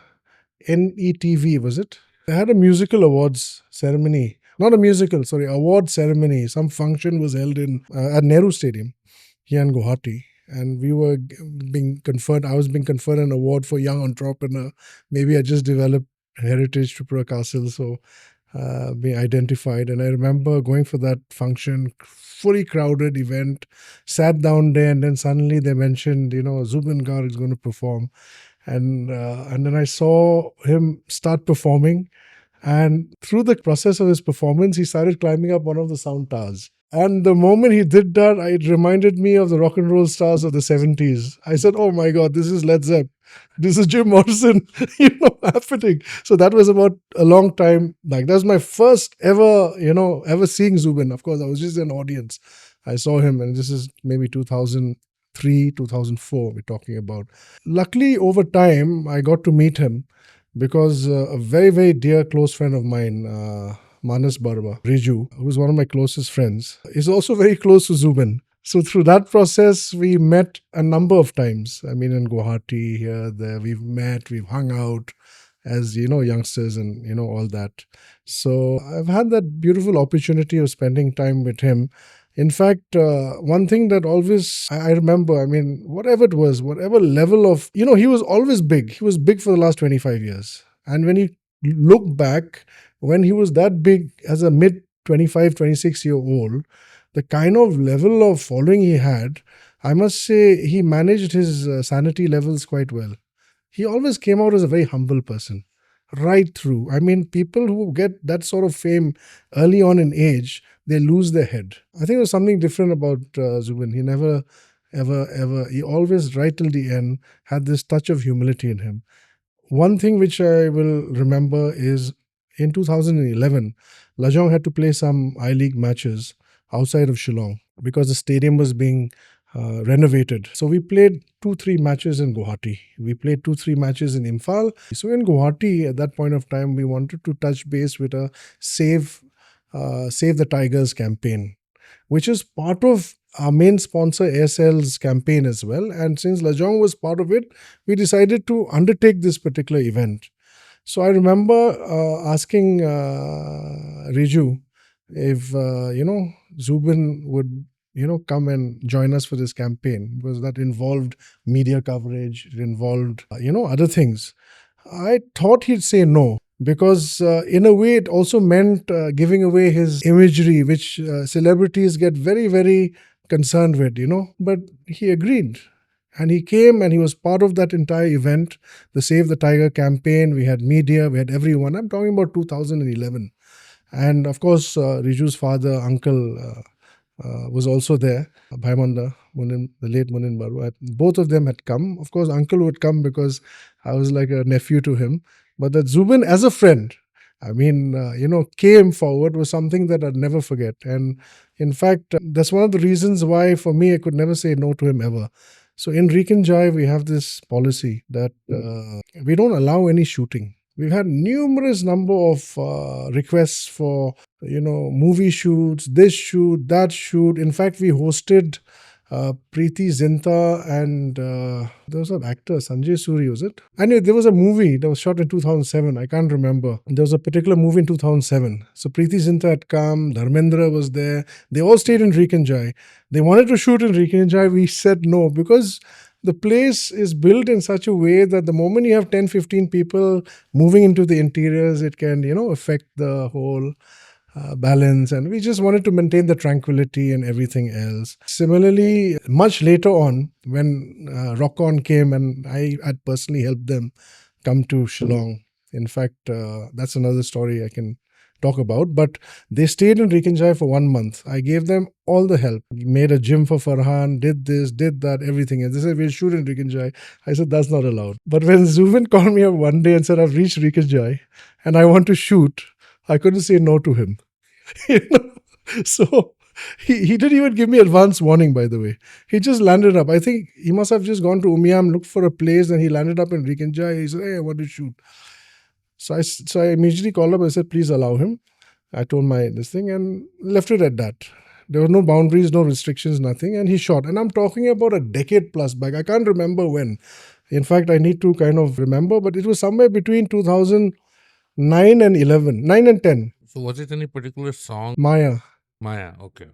NETV, was it? They had a musical awards ceremony. Not a musical, sorry, award ceremony. Some function was held in at Nehru Stadium here in Guwahati. And we were I was being conferred an award for young entrepreneur. Maybe I just developed heritage Tripura Castle, so being identified. And I remember going for that function, fully crowded event, sat down there, and then suddenly they mentioned, Zubeen Garg is going to perform. And then I saw him start performing. And through the process of his performance, he started climbing up one of the sound towers. And the moment he did that, it reminded me of the rock and roll stars of the 70s. I said, oh my God, this is Led Zepp. This is Jim Morrison, happening. So that was about a long time. Like, that was my first ever, ever seeing Zubeen. Of course, I was just an audience. I saw him, and this is maybe 2003, 2004 we're talking about. Luckily, over time, I got to meet him because a very, very dear close friend of mine, Manas Barba, Riju, who's one of my closest friends, is also very close to Zubeen. So through that process, we met a number of times. I mean, in Guwahati, here, there, we've met, we've hung out as, youngsters and, all that. So I've had that beautiful opportunity of spending time with him. In fact, one thing that always I remember, I mean, whatever it was, whatever level of, he was always big. He was big for the last 25 years. And when you look back, when he was that big as a mid 25, 26-year-old, the kind of level of following he had, I must say he managed his sanity levels quite well. He always came out as a very humble person, right through. I mean, people who get that sort of fame early on in age, they lose their head. I think there's something different about Zubeen. He never, ever, he always, right till the end, had this touch of humility in him. One thing which I will remember is in 2011, Lajong had to play some I-League matches outside of Shillong because the stadium was being renovated. So we played 2-3 matches in Guwahati. We played 2-3 matches in Imphal. So in Guwahati, at that point of time, we wanted to touch base with a Save the Tigers campaign, which is part of our main sponsor ASL's campaign as well. And since Lajong was part of it, we decided to undertake this particular event. So I remember asking Riju if, Zubeen would, come and join us for this campaign, because that involved media coverage, it involved, other things. I thought he'd say no, because in a way it also meant giving away his imagery, which celebrities get very, very concerned with, but he agreed. And he came and he was part of that entire event, the Save the Tiger campaign. We had media, we had everyone. I'm talking about 2011. And of course, Riju's father, uncle, was also there. Bhaimanda, Munin, the late Munin Baru. Both of them had come. Of course, uncle would come because I was like a nephew to him. But that Zubeen, as a friend, I mean, came forward was something that I'd never forget. And in fact, that's one of the reasons why, for me, I could never say no to him ever. So in Ri Kynjai, we have this policy that we don't allow any shooting. We've had numerous number of requests for movie shoots, this shoot, that shoot. In fact, we hosted Preeti Zinta and there was an actor, Sanjay Suri, was it? Anyway, there was a movie that was shot in 2007. I can't remember. There was a particular movie in 2007. So Preeti Zinta had come, Dharmendra was there. They all stayed in Ri Kynjai. They wanted to shoot in Ri Kynjai. We said no because the place is built in such a way that the moment you have 10, 15 people moving into the interiors, it can, affect the whole balance, and we just wanted to maintain the tranquility and everything else. Similarly, much later on, when Rock On came and I had personally helped them come to Shillong. In fact, that's another story I can talk about. But they stayed in Ri Kynjai for 1 month. I gave them all the help. Made a gym for Farhan, did this, did that, everything. And they said, we'll shoot in Ri Kynjai. I said, that's not allowed. But when Zubeen called me up one day and said, I've reached Ri Kynjai and I want to shoot, I couldn't say no to him. So he didn't even give me advance warning, by the way. He just landed up. I think he must have just gone to Umiam, looked for a place, and he landed up in Ri Kynjai. He said, hey, I want to shoot. So I immediately called up. I said, please allow him. I told my this thing and left it at that. There were no boundaries, no restrictions, nothing. And he shot. And I'm talking about a decade plus back. I can't remember when. In fact, I need to kind of remember, but it was somewhere between 2009 and 11, 9 and 10. So was it any particular song? Maya. Maya. Okay.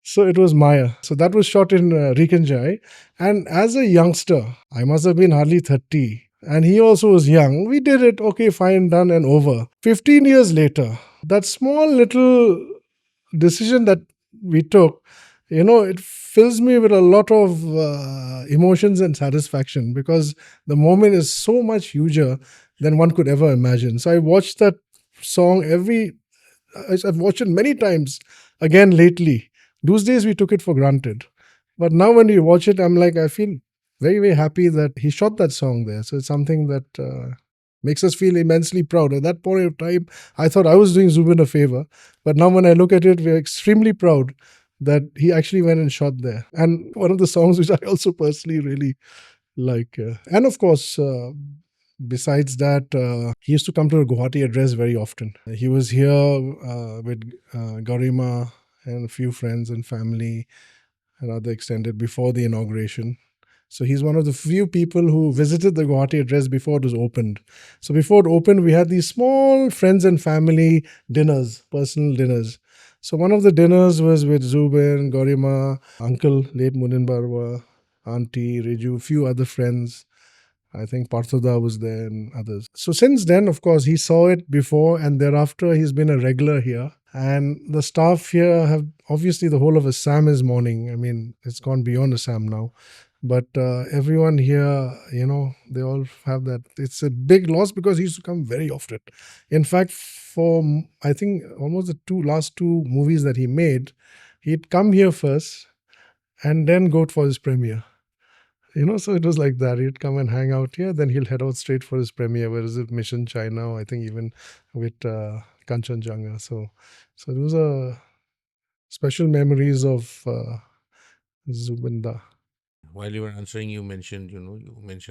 So it was Maya. So that was shot in Ri Kynjai. And as a youngster, I must have been hardly 30. And he also was young. We did it. Okay, fine, done and over. 15 years later, that small little decision that we took, it fills me with a lot of emotions and satisfaction because the moment is so much huger than one could ever imagine. So I watched that song I've watched it many times again lately. Those days we took it for granted. But now when you watch it, I'm like, I feel very, very happy that he shot that song there. So it's something that makes us feel immensely proud. At that point of time, I thought I was doing Zubeen a favor. But now when I look at it, we're extremely proud that he actually went and shot there. And one of the songs which I also personally really like. And of course, besides that, he used to come to the Guwahati Address very often. He was here with Garima and a few friends and family and other extended before the inauguration. So he's one of the few people who visited the Guwahati Address before it was opened. So before it opened, we had these small friends and family dinners, personal dinners. So one of the dinners was with Zubeen, Garima, Uncle, late Munin Barwa, Auntie, Riju, few other friends. I think Parthoda was there and others. So since then, of course, he saw it before and thereafter he's been a regular here. And the staff here have, obviously the whole of Assam is mourning. I mean, it's gone beyond Assam now. But everyone here, they all have that. It's a big loss because he used to come very often. In fact, for I think almost the last two movies that he made, he'd come here first and then go for his premiere. So it was like that. He'd come and hang out here, then he'll head out straight for his premiere. Whereas it Mission China, I think even with Kanchenjunga. So it was a special memories of Zubinda. While you were answering, you mentioned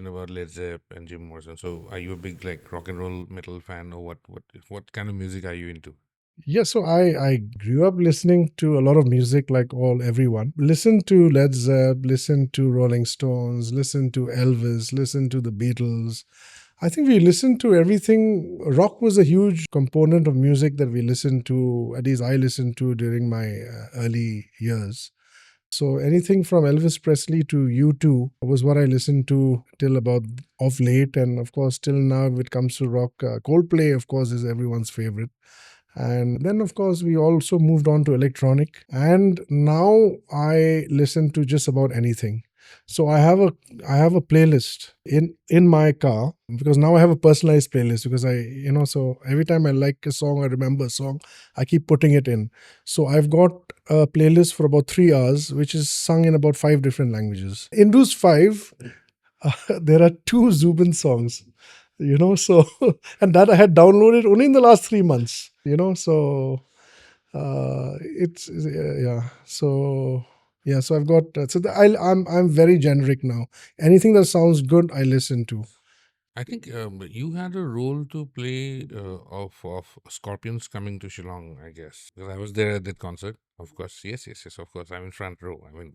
about Led Zepp and Jim Morrison. So are you a big rock and roll metal fan, or what kind of music are you into? Yeah, so I grew up listening to a lot of music like everyone. Listen to Led Zepp, listen to Rolling Stones, listen to Elvis, listen to the Beatles. I think we listened to everything. Rock was a huge component of music that we listened to, at least I listened to during my early years. So anything from Elvis Presley to U2 was what I listened to till about of late. And of course, till now, if it comes to rock, Coldplay, of course, is everyone's favorite. And then, of course, we also moved on to electronic. And now I listen to just about anything. So I have a playlist in my car, because now I have a personalized playlist, because so every time I like a song, I remember a song, I keep putting it in. So I've got a playlist for about 3 hours, which is sung in about 5 different languages. In those five, there are two Zubin songs, so and that I had downloaded only in the last 3 months, so yeah. So yeah, so I've got I'm very generic now. Anything that sounds good, I listen to. I think you had a role to play of Scorpions coming to Shillong, I guess, because I was there at that concert. Of course, yes, yes, yes. Of course, I'm in front row. I mean,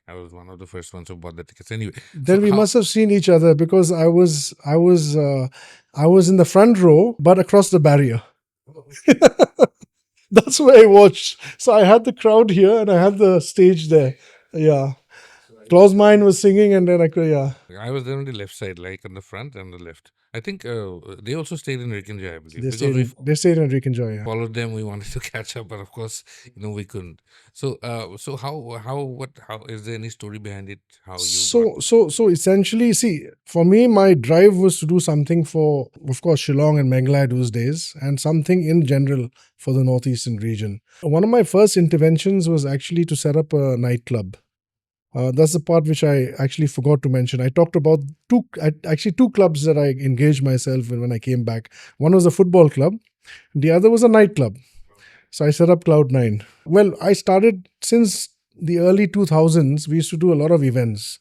I was one of the first ones who bought the tickets. Anyway, so Then we how? must have seen each other, because I was in the front row, but across the barrier. That's where I watched. So I had the crowd here and I had the stage there. Yeah. Klaus Mine was singing, and then I could, yeah. I was there on the left side, like on the front and the left. I think they also stayed in Ri Kynjai, I believe, because we They stayed in Ri Kynjai, yeah. followed them. We wanted to catch up, but of course, we couldn't. So, so how is there any story behind it? How you got? So essentially, see, for me, my drive was to do something for, of course, Shillong and Meghalaya those days, and something in general for the northeastern region. One of my first interventions was actually to set up a nightclub. That's the part which I actually forgot to mention. I talked about actually two clubs that I engaged myself in when I came back. One was a football club, the other was a nightclub. So I set up Cloud9. Well, I started since the early 2000s. We used to do a lot of events.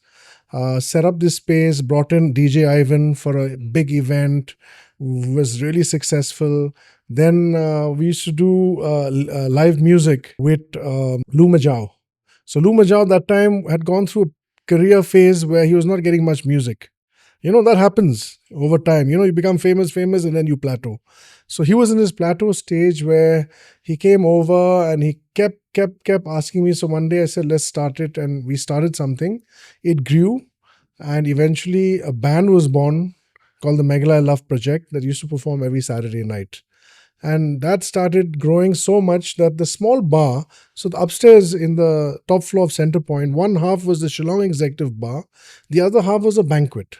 Set up this space, brought in DJ Ivan for a big event, was really successful. Then we used to do live music with Lou Majau. So Lou Majau that time had gone through a career phase where he was not getting much music. That happens over time. You become famous, and then you plateau. So he was in his plateau stage where he came over and he kept asking me. So one day I said, let's start it. And we started something. It grew. And eventually a band was born called the Meghalaya Love Project that used to perform every Saturday night. And that started growing so much that the small bar, so the upstairs in the top floor of Centre Point, one half was the Shillong Executive Bar, the other half was a banquet.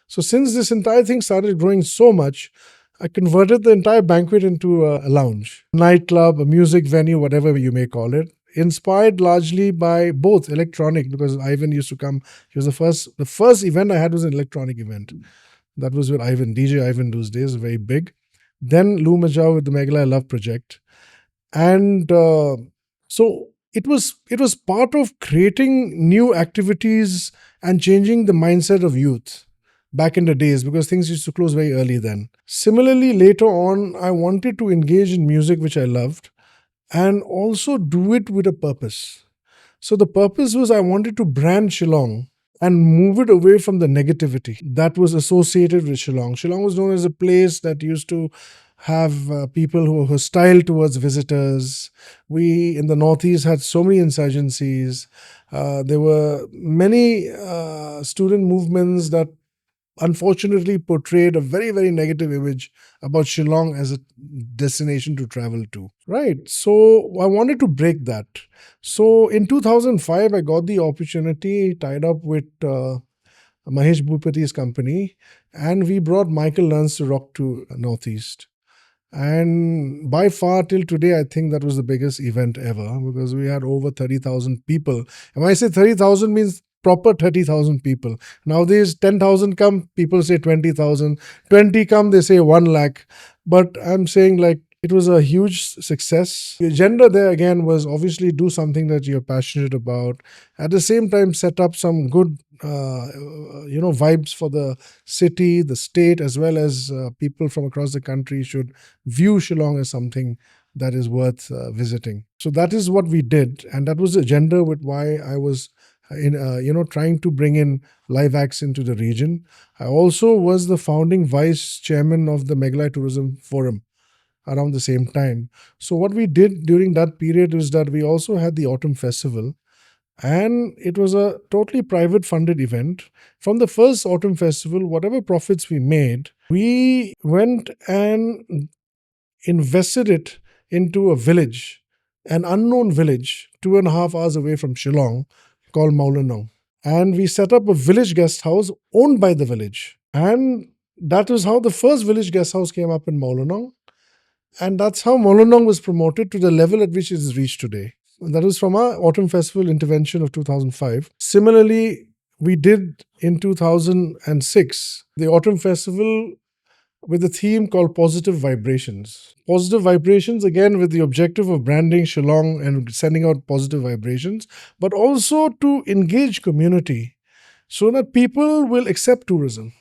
So since this entire thing started growing so much, I converted the entire banquet into a lounge, nightclub, a music venue, whatever you may call it, inspired largely by both electronic, because Ivan used to come. He was the first event I had was an electronic event. That was with Ivan, DJ Ivan those days, very big. Then Lou Majau with the Meghalaya Love Project. And so it was part of creating new activities and changing the mindset of youth back in the days, because things used to close very early then. Similarly, later on, I wanted to engage in music, which I loved, and also do it with a purpose. So the purpose was I wanted to brand Shillong and move it away from the negativity that was associated with Shillong. Shillong was known as a place that used to have people who were hostile towards visitors. We in the Northeast had so many insurgencies. There were many student movements that unfortunately portrayed a very, very negative image about Shillong as a destination to travel to. Right. So I wanted to break that. So in 2005, I got the opportunity, tied up with Mahesh Bhupati's company, and we brought Michael Learns to Rock to Northeast. And by far till today, I think that was the biggest event ever, because we had over 30,000 people. And when I say 30,000 means proper 30,000 people. Nowadays, 10,000 come, people say 20,000. 20 come, they say 1 lakh. But I'm saying, like, it was a huge success. The agenda there again was obviously do something that you're passionate about. At the same time, set up some good, vibes for the city, the state, as well as people from across the country should view Shillong as something that is worth visiting. So that is what we did, and that was the agenda with why I was trying to bring in live acts into the region. I also was the founding vice chairman of the Meghalaya Tourism Forum around the same time. So what we did during that period is that we also had the Autumn Festival, and it was a totally private funded event. From the first Autumn Festival, whatever profits we made, we went and invested it into a village, an unknown village, 2.5 hours away from Shillong, called Mawlynnong. And we set up a village guest house owned by the village. And that was how the first village guest house came up in Mawlynnong. And that's how Mawlynnong was promoted to the level at which it is reached today. And that was from our Autumn Festival intervention of 2005. Similarly, we did in 2006 the Autumn Festival with a theme called Positive Vibrations. Positive Vibrations, again, with the objective of branding Shillong and sending out positive vibrations, but also to engage community so that people will accept tourism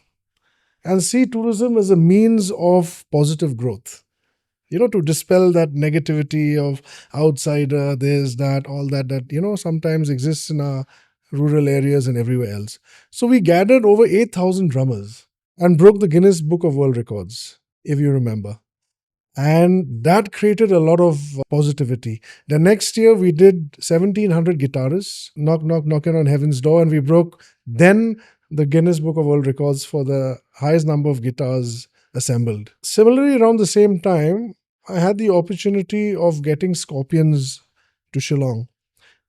and see tourism as a means of positive growth. To dispel that negativity of outsider, this, that, all that sometimes exists in our rural areas and everywhere else. So we gathered over 8,000 drummers and broke the Guinness Book of World Records, if you remember. And that created a lot of positivity. The next year, we did 1,700 guitarists, knocking on heaven's door, and we broke then the Guinness Book of World Records for the highest number of guitars assembled. Similarly, around the same time, I had the opportunity of getting Scorpions to Shillong.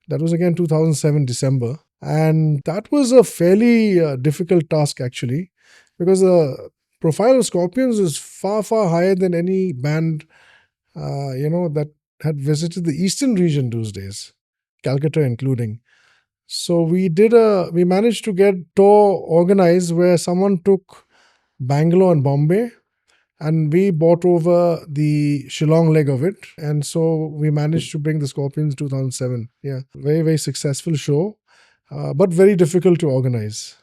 That was again 2007 December. And that was a fairly difficult task actually, because the profile of Scorpions is far, far higher than any band, that had visited the eastern region those days, Calcutta including. So we managed to get tour organized where someone took Bangalore and Bombay, and we bought over the Shillong leg of it. And so we managed to bring the Scorpions 2007. Yeah, very, very successful show, but very difficult to organize.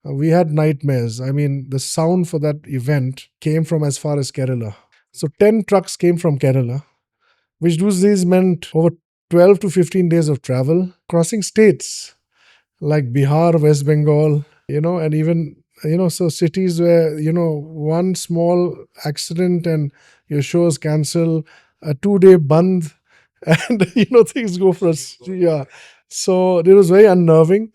We had nightmares. I mean, the sound for that event came from as far as Kerala. So 10 trucks came from Kerala, which those days meant over 12 to 15 days of travel, crossing states like Bihar, West Bengal, and even, so cities where, one small accident and your show is cancelled, a 2-day band, and, things go for us. Yeah. So it was very unnerving.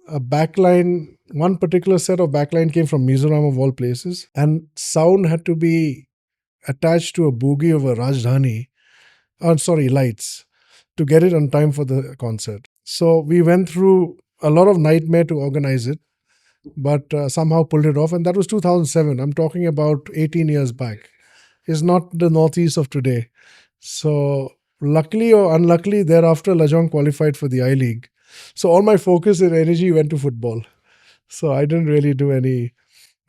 A backline, one particular set of backline came from Mizoram of all places, and sound had to be attached to a bogie of a Rajdhani, lights, to get it on time for the concert. So we went through a lot of nightmare to organize it, but somehow pulled it off. And that was 2007. I'm talking about 18 years back. It's not the Northeast of today. So luckily or unluckily, thereafter, Lajong qualified for the I-League. So all my focus and energy went to football. So I didn't really do any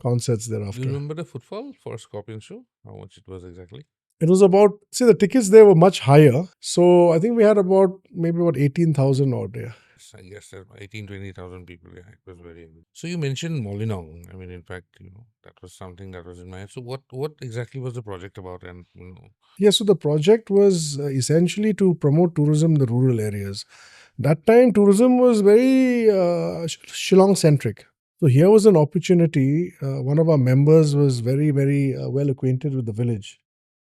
concerts thereafter. Do you remember the footfall for Scorpion show? How much it was exactly? It was about, the tickets there were much higher. So I think we had maybe about 18,000 odd there. I guess 18, 20,000 people. Yeah, it was very good. So you mentioned Mawlynnong. I mean, in fact, that was something that was in my head. So what exactly was the project about? And Yeah, so the project was essentially to promote tourism in the rural areas. That time, tourism was very Shillong centric. So here was an opportunity. One of our members was very, very well acquainted with the village.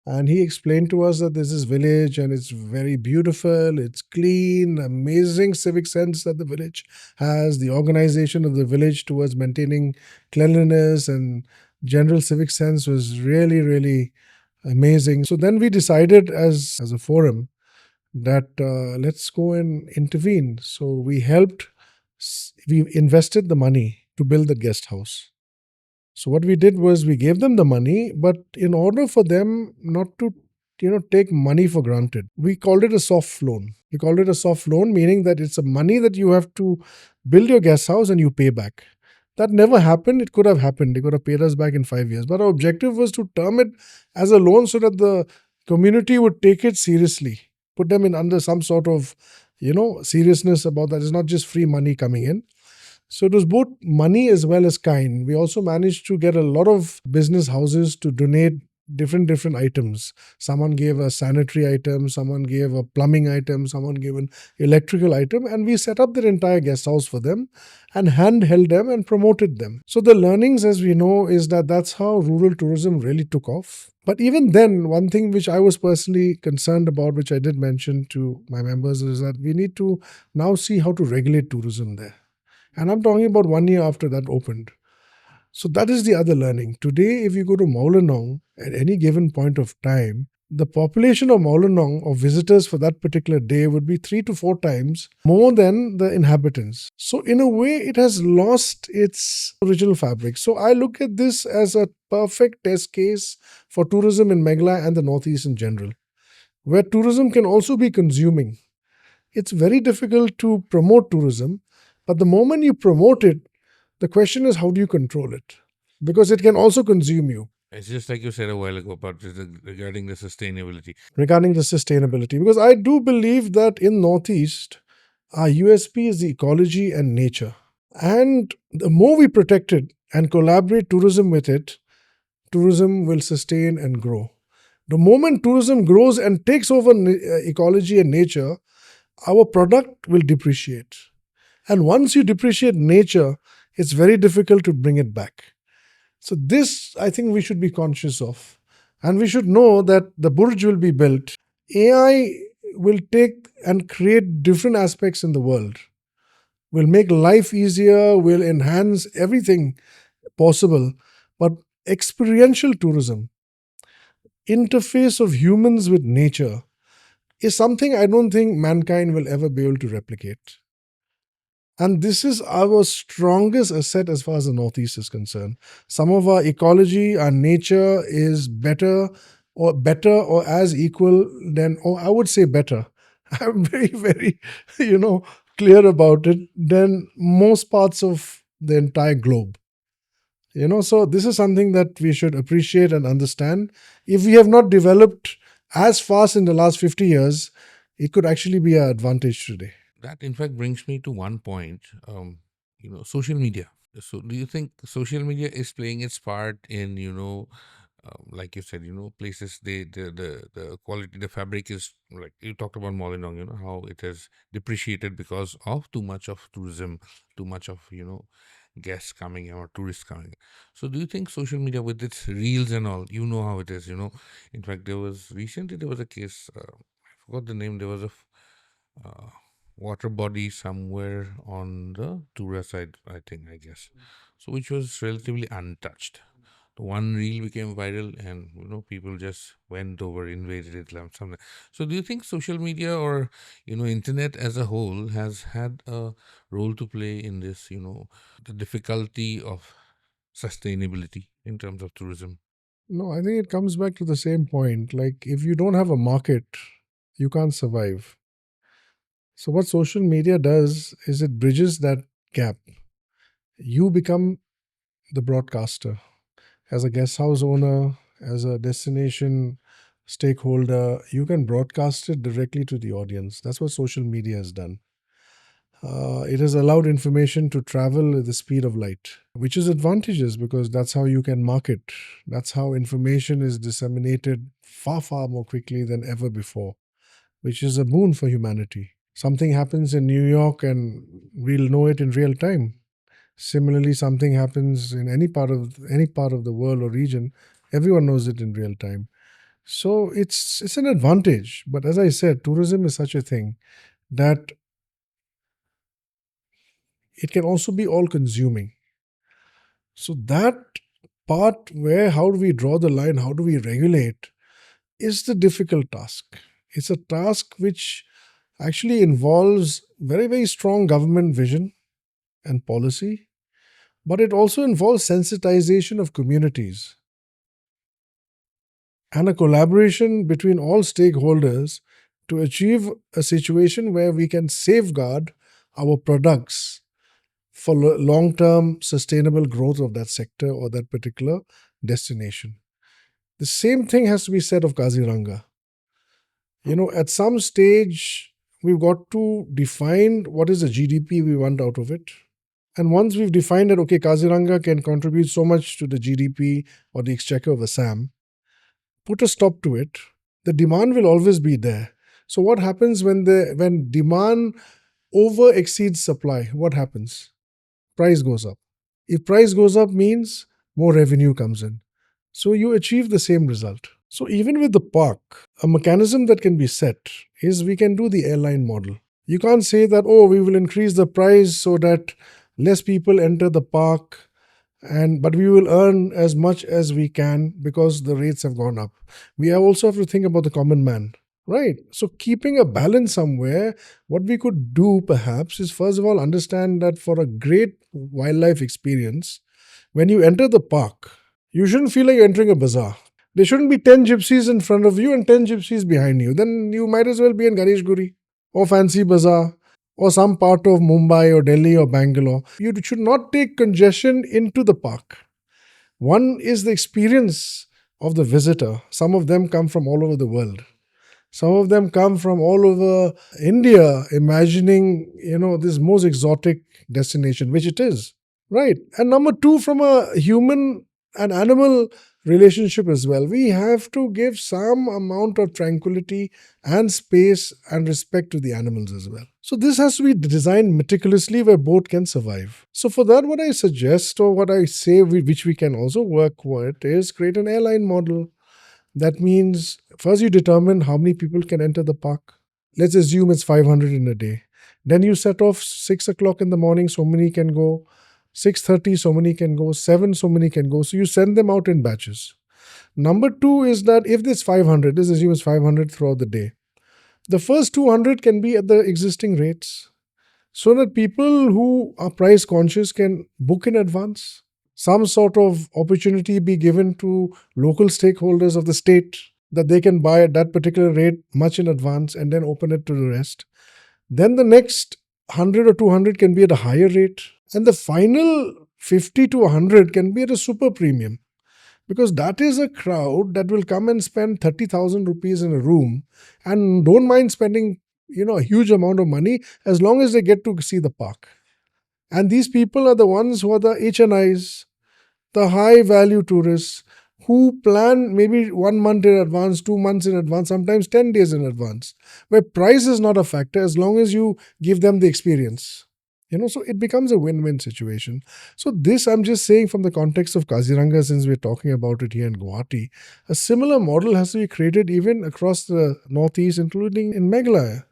And he explained to us that there's this village and it's very beautiful, it's clean, amazing civic sense that the village has, the organization of the village towards maintaining cleanliness and general civic sense was really, really amazing. So then we decided as a forum that let's go and intervene. So we invested the money to build the guest house. So what we did was we gave them the money, but in order for them not to, take money for granted, we called it a soft loan. We called it a soft loan, meaning that it's a money that you have to build your guest house and you pay back. That never happened. It could have happened. They could have paid us back in 5 years. But our objective was to term it as a loan so that the community would take it seriously, put them in under some sort of, seriousness about that. It's not just free money coming in. So it was both money as well as kind. We also managed to get a lot of business houses to donate different items. Someone gave a sanitary item, someone gave a plumbing item, someone gave an electrical item, and we set up their entire guest house for them and handheld them and promoted them. So the learnings, as we know, is that that's how rural tourism really took off. But even then, one thing which I was personally concerned about, which I did mention to my members, is that we need to now see how to regulate tourism there. And I'm talking about 1 year after that opened. So that is the other learning. Today, if you go to Mawlynnong at any given point of time, the population of Mawlynnong or visitors for that particular day would be 3 to 4 times more than the inhabitants. So, in a way, it has lost its original fabric. So, I look at this as a perfect test case for tourism in Meghalaya and the Northeast in general, where tourism can also be consuming. It's very difficult to promote tourism, but the moment you promote it, the question is how do you control it? Because it can also consume you. It's just like you said a while ago about regarding the sustainability. Regarding the sustainability, because I do believe that in Northeast, our USP is the ecology and nature. And the more we protect it and collaborate tourism with it, tourism will sustain and grow. The moment tourism grows and takes over ecology and nature, our product will depreciate. And once you depreciate nature, it's very difficult to bring it back. So this, I think we should be conscious of. And we should know that the Burj will be built. AI will take and create different aspects in the world, will make life easier, will enhance everything possible. But experiential tourism, interface of humans with nature, is something I don't think mankind will ever be able to replicate. And this is our strongest asset as far as the Northeast is concerned. Some of our ecology, our nature is better or as equal than, or I would say better. I'm very, very, clear about it than most parts of the entire globe. So this is something that we should appreciate and understand. If we have not developed as fast in the last 50 years, it could actually be an advantage today. That in fact brings me to one point, social media. So do you think social media is playing its part in, like you said, places, the quality, the fabric is, like you talked about Mawlynnong, how it has depreciated because of too much of tourism, too much of, guests coming or tourists coming. So do you think social media with its reels and all, how it is, in fact, there was a case, I forgot the name, there was a uh, water body somewhere on the Tura side, I guess. So which was relatively untouched. The one reel became viral, and people just went over, invaded it, something. So do you think social media or internet as a whole has had a role to play in this? The difficulty of sustainability in terms of tourism. No, I think it comes back to the same point. Like, if you don't have a market, you can't survive. So, what social media does is it bridges that gap. You become the broadcaster. As a guest house owner, as a destination stakeholder, you can broadcast it directly to the audience. That's what social media has done. It has allowed information to travel at the speed of light, which is advantageous because that's how you can market. That's how information is disseminated far, far more quickly than ever before, which is a boon for humanity. Something happens in New York and we'll know it in real time. Similarly, something happens in any part of the world or region, everyone knows it in real time. So it's an advantage. But as I said, tourism is such a thing that it can also be all consuming. So that part where how do we draw the line, how do we regulate, is the difficult task. It's a task which actually involves very, very strong government vision and policy, but it also involves sensitization of communities and a collaboration between all stakeholders to achieve a situation where we can safeguard our products for long-term sustainable growth of that sector or that particular destination. The same thing has to be said of Kaziranga. At some stage, we've got to define what is the GDP we want out of it. And once we've defined that, okay, Kaziranga can contribute so much to the GDP or the exchequer of Assam, put a stop to it. The demand will always be there. So what happens when demand over exceeds supply? What happens? Price goes up. If price goes up means more revenue comes in. So you achieve the same result. So even with the park, a mechanism that can be set is we can do the airline model. You can't say that, oh, we will increase the price so that less people enter the park But we will earn as much as we can because the rates have gone up. We also have to think about the common man, right? So keeping a balance somewhere, what we could do perhaps is first of all understand that for a great wildlife experience, when you enter the park, you shouldn't feel like you're entering a bazaar. There shouldn't be 10 gypsies in front of you and 10 gypsies behind you. Then you might as well be in Ganeshguri or Fancy Bazaar or some part of Mumbai or Delhi or Bangalore. You should not take congestion into the park. One is the experience of the visitor. Some of them come from all over the world. Some of them come from all over India, imagining, this most exotic destination, which it is. Right. And number two, from a human and animal relationship as well, we have to give some amount of tranquility and space and respect to the animals as well. So this has to be designed meticulously where both can survive. So for that, what I suggest or what I say, which we can also work with, is create an airline model. That means first you determine how many people can enter the park. Let's assume it's 500 in a day. Then you set off 6 o'clock in the morning, so many can go. 6:30, so many can go. 7, so many can go. So you send them out in batches. Number two is that if this 500, let's assume it's 500 throughout the day, the first 200 can be at the existing rates so that people who are price conscious can book in advance. Some sort of opportunity be given to local stakeholders of the state that they can buy at that particular rate much in advance and then open it to the rest. Then the next 100 or 200 can be at a higher rate. And the final 50 to 100 can be at a super premium. Because that is a crowd that will come and spend 30,000 rupees in a room and don't mind spending, a huge amount of money as long as they get to see the park. And these people are the ones who are the HNIs, the high value tourists who plan maybe 1 month in advance, 2 months in advance, sometimes 10 days in advance, where price is not a factor as long as you give them the experience. So it becomes a win-win situation. So this I'm just saying from the context of Kaziranga, since we're talking about it here in Guwahati, a similar model has to be created even across the northeast, including in Meghalaya,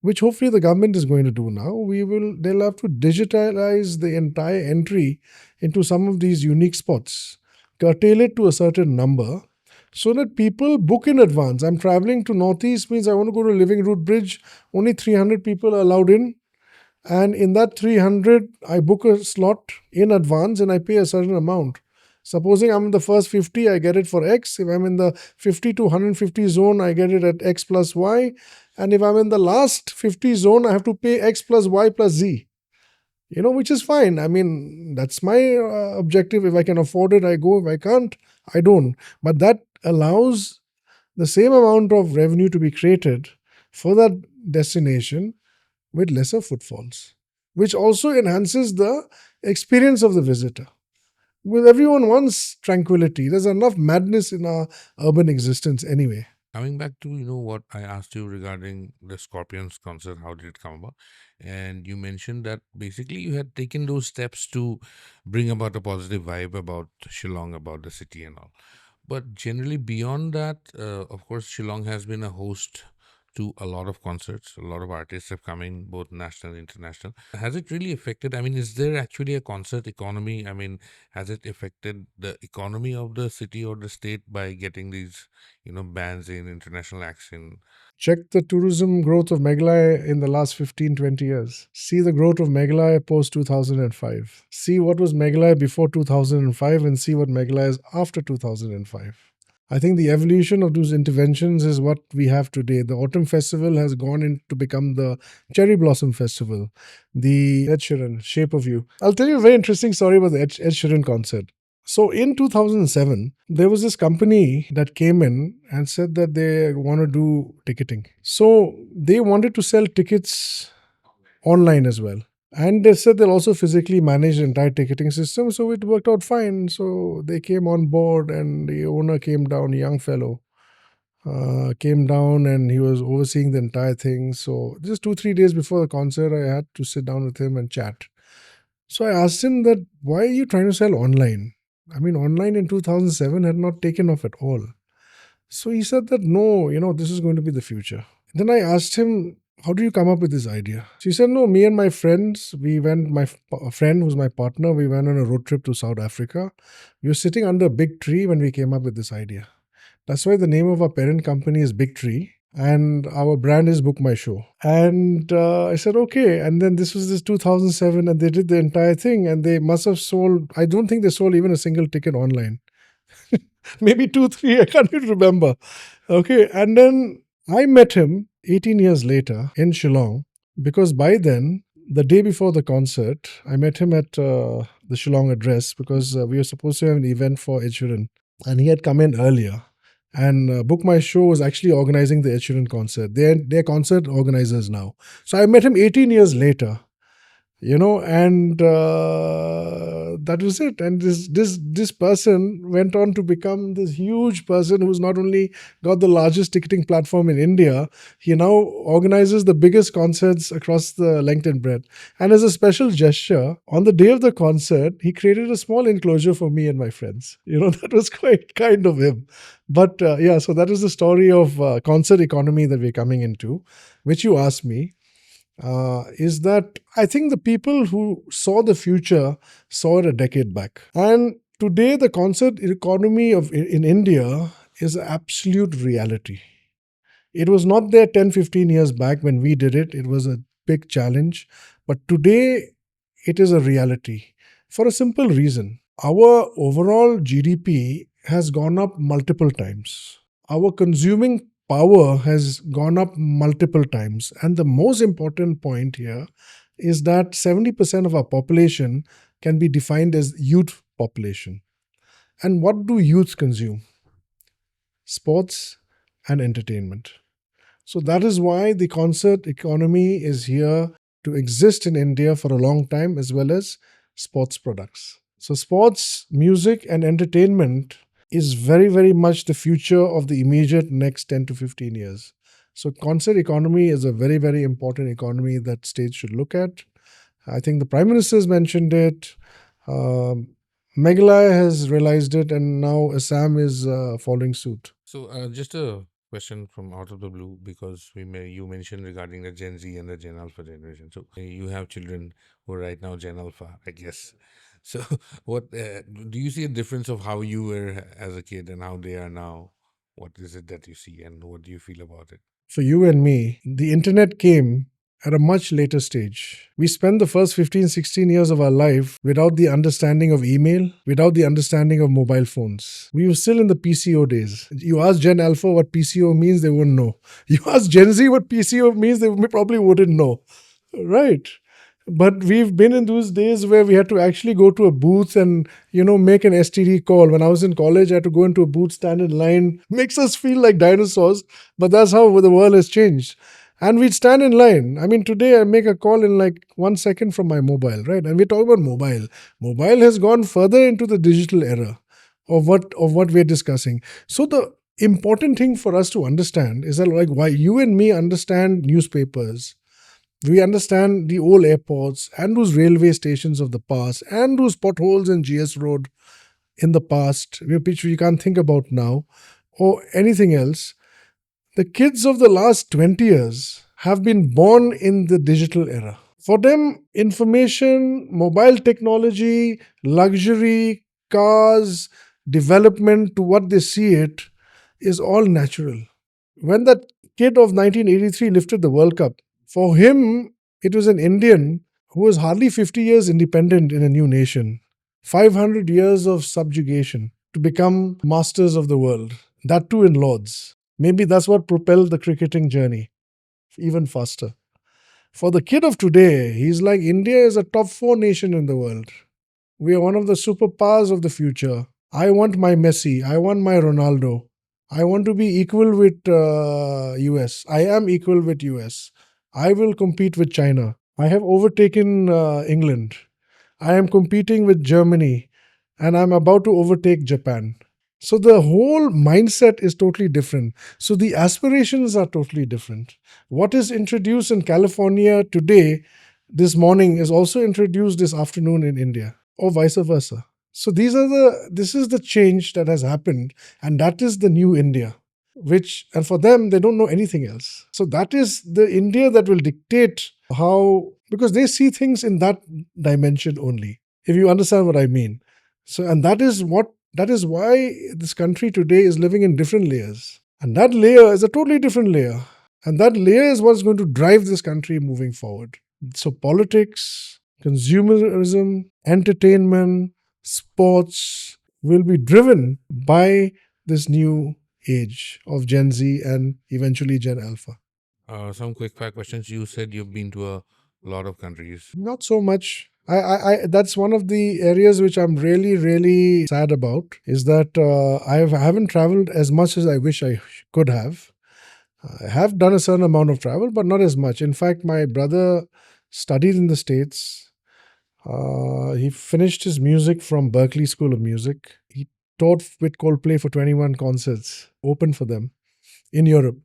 which hopefully the government is going to do now. They'll have to digitalize the entire entry into some of these unique spots, curtail it to a certain number, so that people book in advance. I'm traveling to Northeast, means I want to go to Living Root Bridge. Only 300 people are allowed in. And in that 300, I book a slot in advance and I pay a certain amount. Supposing I'm in the first 50, I get it for X. If I'm in the 50 to 150 zone, I get it at X plus Y. And if I'm in the last 50 zone, I have to pay X plus Y plus Z. Which is fine. I mean, that's my objective. If I can afford it, I go. If I can't, I don't. But that allows the same amount of revenue to be created for that destination with lesser footfalls, which also enhances the experience of the visitor. Because everyone wants tranquility. There's enough madness in our urban existence anyway. Coming back to what I asked you regarding the Scorpions concert, how did it come about? And you mentioned that basically you had taken those steps to bring about a positive vibe about Shillong, about the city and all. But generally, beyond that, of course, Shillong has been a host to a lot of concerts. A lot of artists have come in, both national and international. Has it really affected? I mean, is there actually a concert economy? I mean, has it affected the economy of the city or the state by getting these, bands in, international acts in? Check the tourism growth of Meghalaya in the last 15, 20 years. See the growth of Meghalaya post 2005. See what was Meghalaya before 2005 and see what Meghalaya is after 2005. I think the evolution of those interventions is what we have today. The Autumn Festival has gone in to become the Cherry Blossom Festival. The Ed Sheeran, Shape of You. I'll tell you a very interesting story about the Ed Sheeran concert. So in 2007, there was this company that came in and said that they want to do ticketing. So they wanted to sell tickets online as well. And they said they'll also physically manage the entire ticketing system. So it worked out fine. So they came on board and the owner came down, a young fellow, came down and he was overseeing the entire thing. So just 2-3 days before the concert, I had to sit down with him and chat. So I asked him that, why are you trying to sell online? I mean, online in 2007 had not taken off at all. So he said that, no, this is going to be the future. Then I asked him, how do you come up with this idea? She said, no, me and my friends, we went, a friend who's my partner, we went on a road trip to South Africa. We were sitting under a big tree when we came up with this idea. That's why the name of our parent company is Big Tree and our brand is Book My Show. And I said, okay. And then this 2007 and they did the entire thing and they must have sold, I don't think they sold even a single ticket online. Maybe two, three, I can't even remember. Okay. And then I met him 18 years later in Shillong because by then, the day before the concert, I met him at the Shillong Address because we were supposed to have an event for Sheeran and he had come in earlier. And Book My Show was actually organizing the Sheeran concert. They're concert organizers now. So I met him 18 years later, and that was it. And this person went on to become this huge person who's not only got the largest ticketing platform in India, he now organizes the biggest concerts across the length and breadth. And as a special gesture, on the day of the concert, he created a small enclosure for me and my friends. That was quite kind of him. But yeah, so that is the story of concert economy that we're coming into, which you asked me. Is that I think the people who saw the future saw it a decade back. And today, the concert economy in India is an absolute reality. It was not there 10, 15 years back when we did it. It was a big challenge. But today, it is a reality for a simple reason. Our overall GDP has gone up multiple times. Our consuming power has gone up multiple times. And the most important point here is that 70% of our population can be defined as youth population. And what do youth consume? Sports and entertainment. So that is why the concert economy is here to exist in India for a long time, as well as sports products. So sports, music, and entertainment is very, very much the future of the immediate next 10 to 15 years. So concert economy is a very, very important economy that states should look at. I think the Prime Minister has mentioned it. Meghalaya has realized it, and now Assam is following suit. So, just a question from out of the blue, because you mentioned regarding the Gen Z and the Gen Alpha generation. So you have children who are right now Gen Alpha, I guess. So what do you see a difference of how you were as a kid and how they are now? What is it that you see, and what do you feel about it? For you and me, the internet came at a much later stage. We spent the first 15, 16 years of our life without the understanding of email, without the understanding of mobile phones. We were still in the PCO days. You ask Gen Alpha what PCO means, they wouldn't know. You ask Gen Z what PCO means, they probably wouldn't know. Right. But we've been in those days where we had to actually go to a booth and, make an STD call. When I was in college, I had to go into a booth, stand in line. Makes us feel like dinosaurs, but that's how the world has changed. And we'd stand in line. I mean, today I make a call in like 1 second from my mobile, right? And we're talking about mobile. Mobile has gone further into the digital era of what we're discussing. So the important thing for us to understand is that, like, why you and me understand newspapers, we understand the old airports and those railway stations of the past and those potholes in GS Road in the past, which we can't think about now, or anything else. The kids of the last 20 years have been born in the digital era. For them, information, mobile technology, luxury, cars, development to what they see it is all natural. When that kid of 1983 lifted the World Cup, for him, it was an Indian who was hardly 50 years independent in a new nation. 500 years of subjugation to become masters of the world. That too in Lords. Maybe that's what propelled the cricketing journey even faster. For the kid of today, he's like, India is a top 4 nation in the world. We are one of the superpowers of the future. I want my Messi. I want my Ronaldo. I want to be equal with US. I am equal with US. I will compete with China. I have overtaken England. I am competing with Germany. And I'm about to overtake Japan. So the whole mindset is totally different. So the aspirations are totally different. What is introduced in California today, this morning, is also introduced this afternoon in India, or vice versa. So this is the change that has happened, and that is the new India. and for them, they don't know anything else. So that is the India that will dictate how, because they see things in that dimension only, if you understand what I mean. So, and that is why this country today is living in different layers. And that layer is a totally different layer. And that layer is what's going to drive this country moving forward. So, politics, consumerism, entertainment, sports will be driven by this new age of Gen Z and eventually Gen Alpha. Some quick fire questions. You said you've been to a lot of countries. Not so much. That's one of the areas which I'm really, really sad about, is that I haven't traveled as much as I wish I could have. I have done a certain amount of travel, but not as much. In fact, my brother studied in the States. He finished his music from Berklee School of Music. He taught with Coldplay for 21 concerts, open for them in Europe.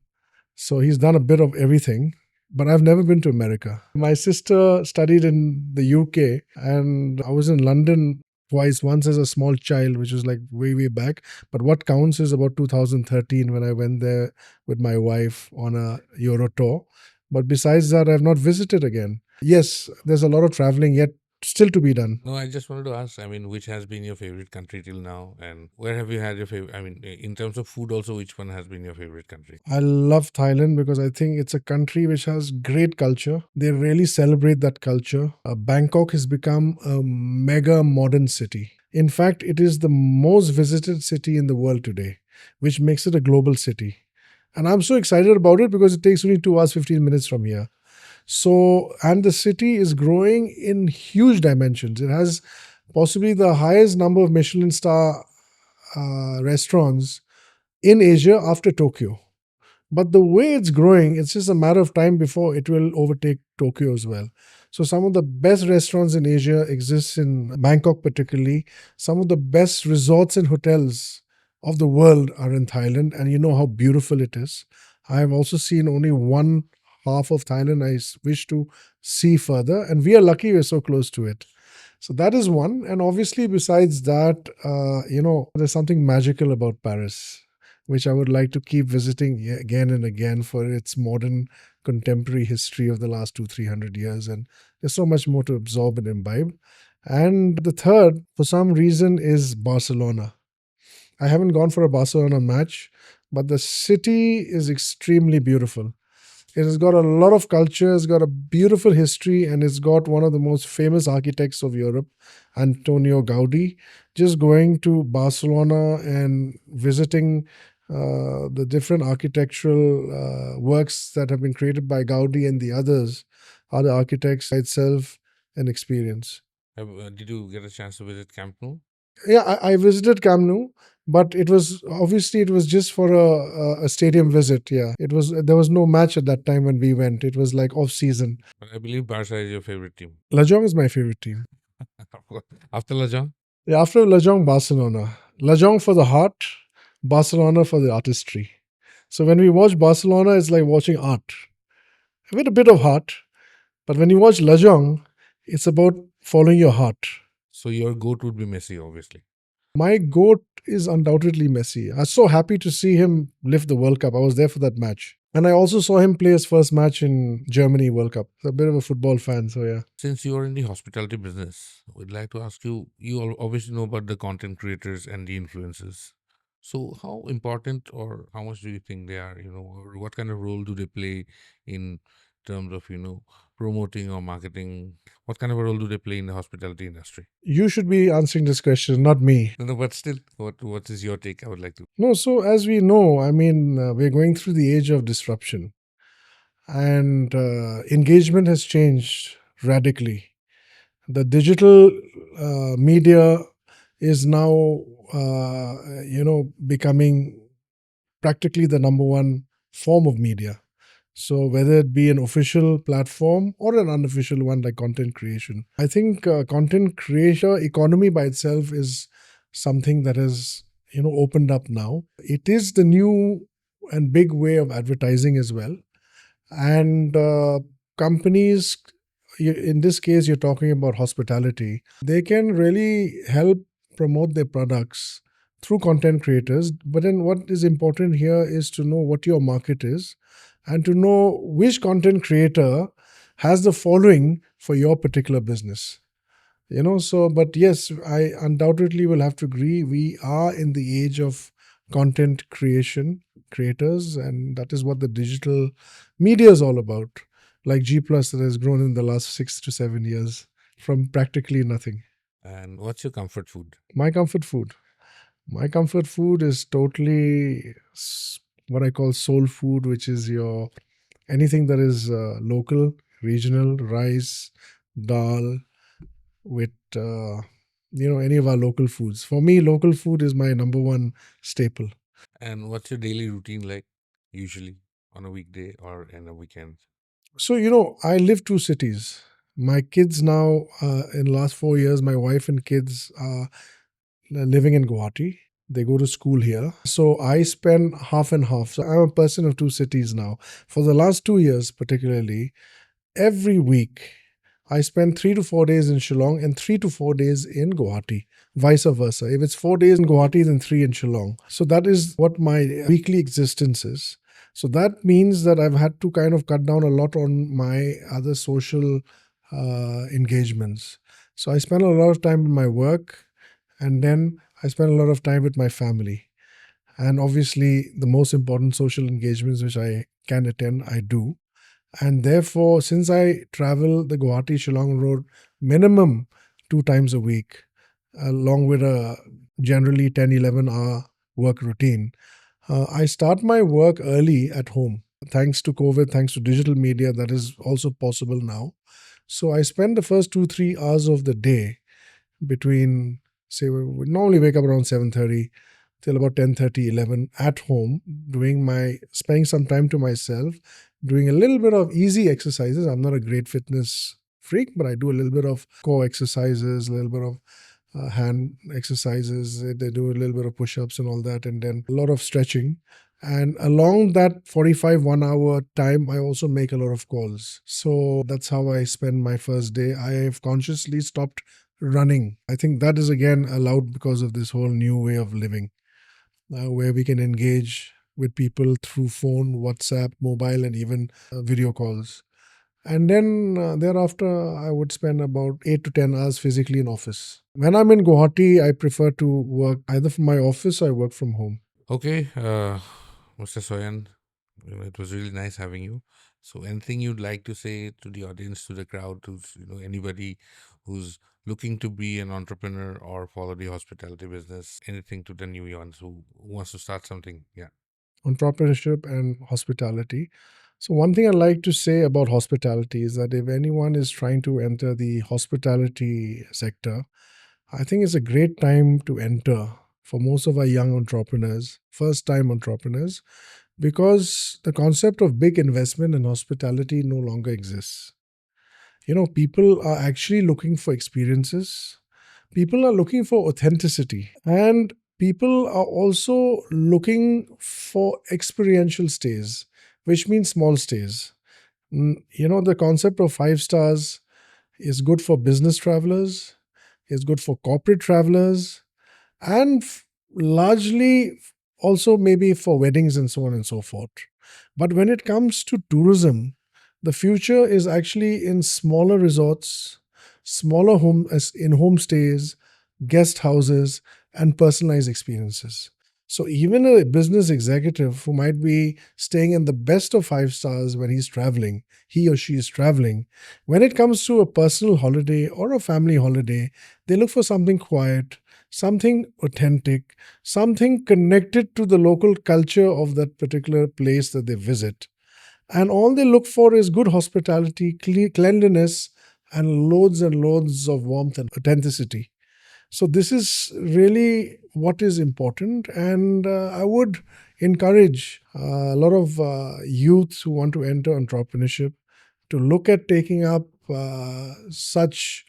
So he's done a bit of everything, but I've never been to America. My sister studied in the UK, and I was in London twice, once as a small child, which was like way, way back. But what counts is about 2013 when I went there with my wife on a Euro tour. But besides that, I've not visited again. Yes, there's a lot of traveling yet still to be done. No, I just wanted to ask, I mean, which has been your favorite country till now? And where have you had your favorite? I mean, in terms of food, also, which one has been your favorite country? I love Thailand because I think it's a country which has great culture. They really celebrate that culture. Bangkok has become a mega modern city. In fact, it is the most visited city in the world today, which makes it a global city. And I'm so excited about it because it takes only 2 hours, 15 minutes from here. So, and the city is growing in huge dimensions. It has possibly the highest number of Michelin star restaurants in Asia after Tokyo. But the way it's growing, it's just a matter of time before it will overtake Tokyo as well. So some of the best restaurants in Asia exist in Bangkok particularly. Some of the best resorts and hotels of the world are in Thailand, and you know how beautiful it is. I have also seen only one half of Thailand. I wish to see further, and we are lucky we're so close to it. So that is one. And obviously, besides that, there's something magical about Paris, which I would like to keep visiting again and again for its modern contemporary history of the last 200-300 years. And there's so much more to absorb and imbibe. And the third, for some reason, is Barcelona. I haven't gone for a Barcelona match, but the city is extremely beautiful. It has got a lot of culture, it's got a beautiful history, and it's got one of the most famous architects of Europe, Antonio Gaudi. Just going to Barcelona and visiting the different architectural works that have been created by Gaudi and the others, other architects, itself an experience. Did you get a chance to visit Camp Nou? Yeah, I visited Camp Nou, but it was just for a stadium visit. Yeah, there was no match at that time when we went. It was like off season. But I believe Barca is your favorite team. Lajong is my favorite team. After Lajong? Yeah, after Lajong, Barcelona. Lajong for the heart, Barcelona for the artistry. So when we watch Barcelona, it's like watching art with a bit of heart. But when you watch Lajong, it's about following your heart. So your goat would be Messi, obviously. My goat is undoubtedly Messi. I was so happy to see him lift the World Cup. I was there for that match. And I also saw him play his first match in Germany World Cup. I'm a bit of a football fan, so yeah. Since you are in the hospitality business, we'd like to ask you, you obviously know about the content creators and the influencers. So how important or how much do you think they are, or what kind of role do they play in terms of, promoting or marketing? What kind of a role do they play in the hospitality industry? You should be answering this question, not me. No, but still, what is your take? I would like to. No, so as we know, I mean, we're going through the age of disruption, and engagement has changed radically. The digital media is now, becoming practically the number one form of media. So whether it be an official platform or an unofficial one like content creation, I think content creation economy by itself is something that has opened up now. It is the new and big way of advertising as well, and companies. In this case, you're talking about hospitality. They can really help promote their products through content creators. But then what is important here is to know what your market is and to know which content creator has the following for your particular business. So, but yes, I undoubtedly will have to agree. We are in the age of content creators, and that is what the digital media is all about. Like GPlus that has grown in the last 6 to 7 years from practically nothing. And what's your comfort food? My comfort food. My comfort food is totally what I call soul food, which is your anything that is local, regional, rice, dal, with any of our local foods. For me, local food is my number one staple. And what's your daily routine like, usually on a weekday or in a weekend? So I live two cities. My kids now, in last 4 years, my wife and kids are living in Guwahati. They go to school here. So I spend half and half. So I'm a person of two cities now. For the last 2 years, particularly, every week I spend 3 to 4 days in Shillong and 3 to 4 days in Guwahati, vice versa. If it's 4 days in Guwahati, then three in Shillong. So that is what my weekly existence is. So that means that I've had to kind of cut down a lot on my other social engagements. So I spend a lot of time in my work, and then I spend a lot of time with my family. And obviously, the most important social engagements which I can attend, I do. And therefore, since I travel the Guwahati Shillong road minimum 2 times a week, along with a generally 10-11 hour work routine, I start my work early at home. Thanks to COVID, thanks to digital media, that is also possible now. So I spend the first 2-3 hours of the day between, say, we normally wake up around 7:30 till about 10:30, 11 at home, spending some time to myself, doing a little bit of easy exercises. I'm not a great fitness freak, but I do a little bit of core exercises, a little bit of hand exercises. They do a little bit of push-ups and all that, and then a lot of stretching. And along that 45 1 hour time, I also make a lot of calls. So that's how I spend my first day. I have consciously stopped running. I think that is again allowed because of this whole new way of living, where we can engage with people through phone, WhatsApp, mobile, and even video calls. And then thereafter, I would spend about 8 to 10 hours physically in office. When I'm in Guwahati, I prefer to work either from my office or I work from home. Okay, Mr. Soyan, it was really nice having you. So, anything you'd like to say to the audience, to the crowd, to anybody who's looking to be an entrepreneur or follow the hospitality business? Anything to the new ones who wants to start something? Yeah. Entrepreneurship and hospitality. So, one thing I like to say about hospitality is that if anyone is trying to enter the hospitality sector, I think it's a great time to enter for most of our young entrepreneurs, first time entrepreneurs, because the concept of big investment in hospitality no longer exists. People are actually looking for experiences, people are looking for authenticity, and people are also looking for experiential stays, which means small stays. The concept of 5 stars is good for business travelers, is good for corporate travelers, and largely also maybe for weddings and so on and so forth. But when it comes to tourism, the future is actually in smaller resorts, smaller homestays, guest houses, and personalized experiences. So even a business executive who might be staying in the best of 5 stars when he's traveling, he or she is traveling, when it comes to a personal holiday or a family holiday, they look for something quiet, something authentic, something connected to the local culture of that particular place that they visit. And all they look for is good hospitality, cleanliness, and loads of warmth and authenticity. So, this is really what is important. And I would encourage a lot of youths who want to enter entrepreneurship to look at taking up such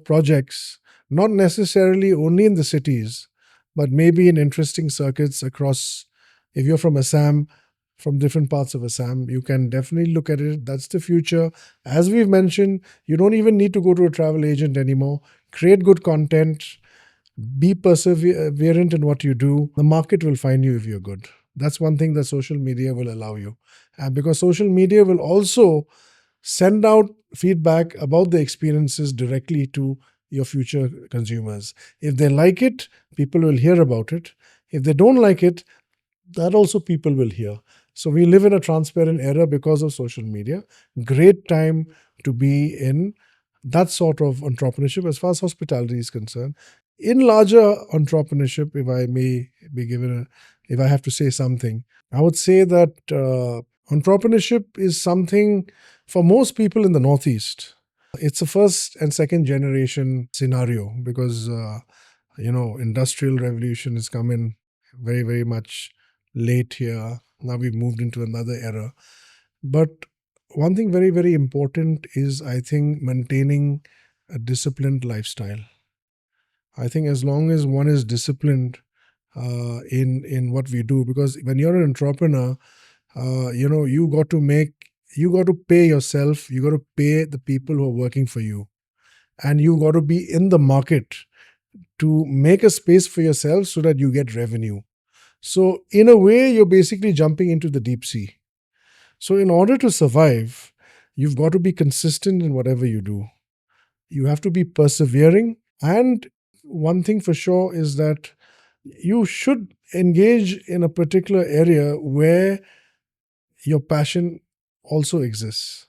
projects, not necessarily only in the cities, but maybe in interesting circuits across. If you're from Assam, from different parts of Assam, you can definitely look at it. That's the future. As we've mentioned, you don't even need to go to a travel agent anymore. Create good content, Be perseverant in what you do. The market will find you if you're good. That's one thing that social media will allow you. And because social media will also send out feedback about the experiences directly to your future consumers. If they like it, people will hear about it. If they don't like it, that also people will hear. So we live in a transparent era because of social media. Great time to be in that sort of entrepreneurship as far as hospitality is concerned. In larger entrepreneurship, if I may be given if I have to say something, I would say that entrepreneurship is something for most people in the Northeast. It's a first and second generation scenario because industrial revolution has come in very, very much late here. Now we've moved into another era. But one thing very, very important is, I think, maintaining a disciplined lifestyle. I think as long as one is disciplined in what we do, because when you're an entrepreneur, you got to pay yourself, you got to pay the people who are working for you, and you got to be in the market to make a space for yourself so that you get revenue. So, in a way, you're basically jumping into the deep sea. So, in order to survive, you've got to be consistent in whatever you do. You have to be persevering. And one thing for sure is that you should engage in a particular area where your passion also exists.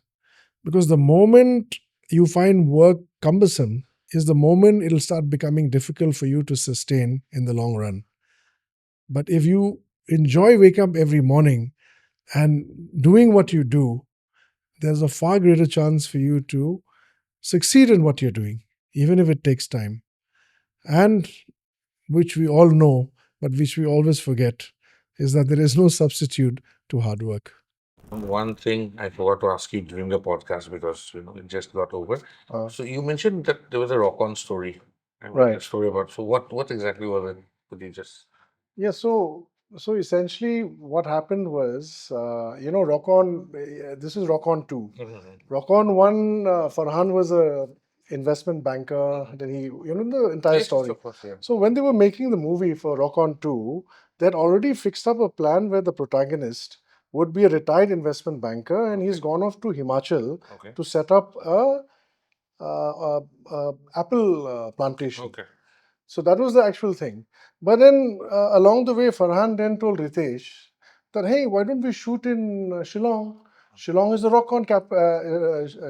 Because the moment you find work cumbersome is the moment it'll start becoming difficult for you to sustain in the long run. But if you enjoy waking up every morning and doing what you do, there's a far greater chance for you to succeed in what you're doing, even if it takes time. And which we all know, but which we always forget, is that there is no substitute to hard work. One thing I forgot to ask you during the podcast because it just got over. So you mentioned that there was a rock-on story. I want a Right. story about. So what exactly was it? Could you just? Yeah, so essentially what happened was, Rock On, this is Rock On 2. Rock On 1, Farhan was a investment banker, then the entire Yes, story. of course, yeah. So when they were making the movie for Rock On 2, they'd already fixed up a plan where the protagonist would be a retired investment banker, and he's gone off to Himachal Okay. to set up a apple plantation. Okay. So that was the actual thing. But then along the way, Farhan then told Ritesh that, hey, why don't we shoot in Shillong? Shillong is the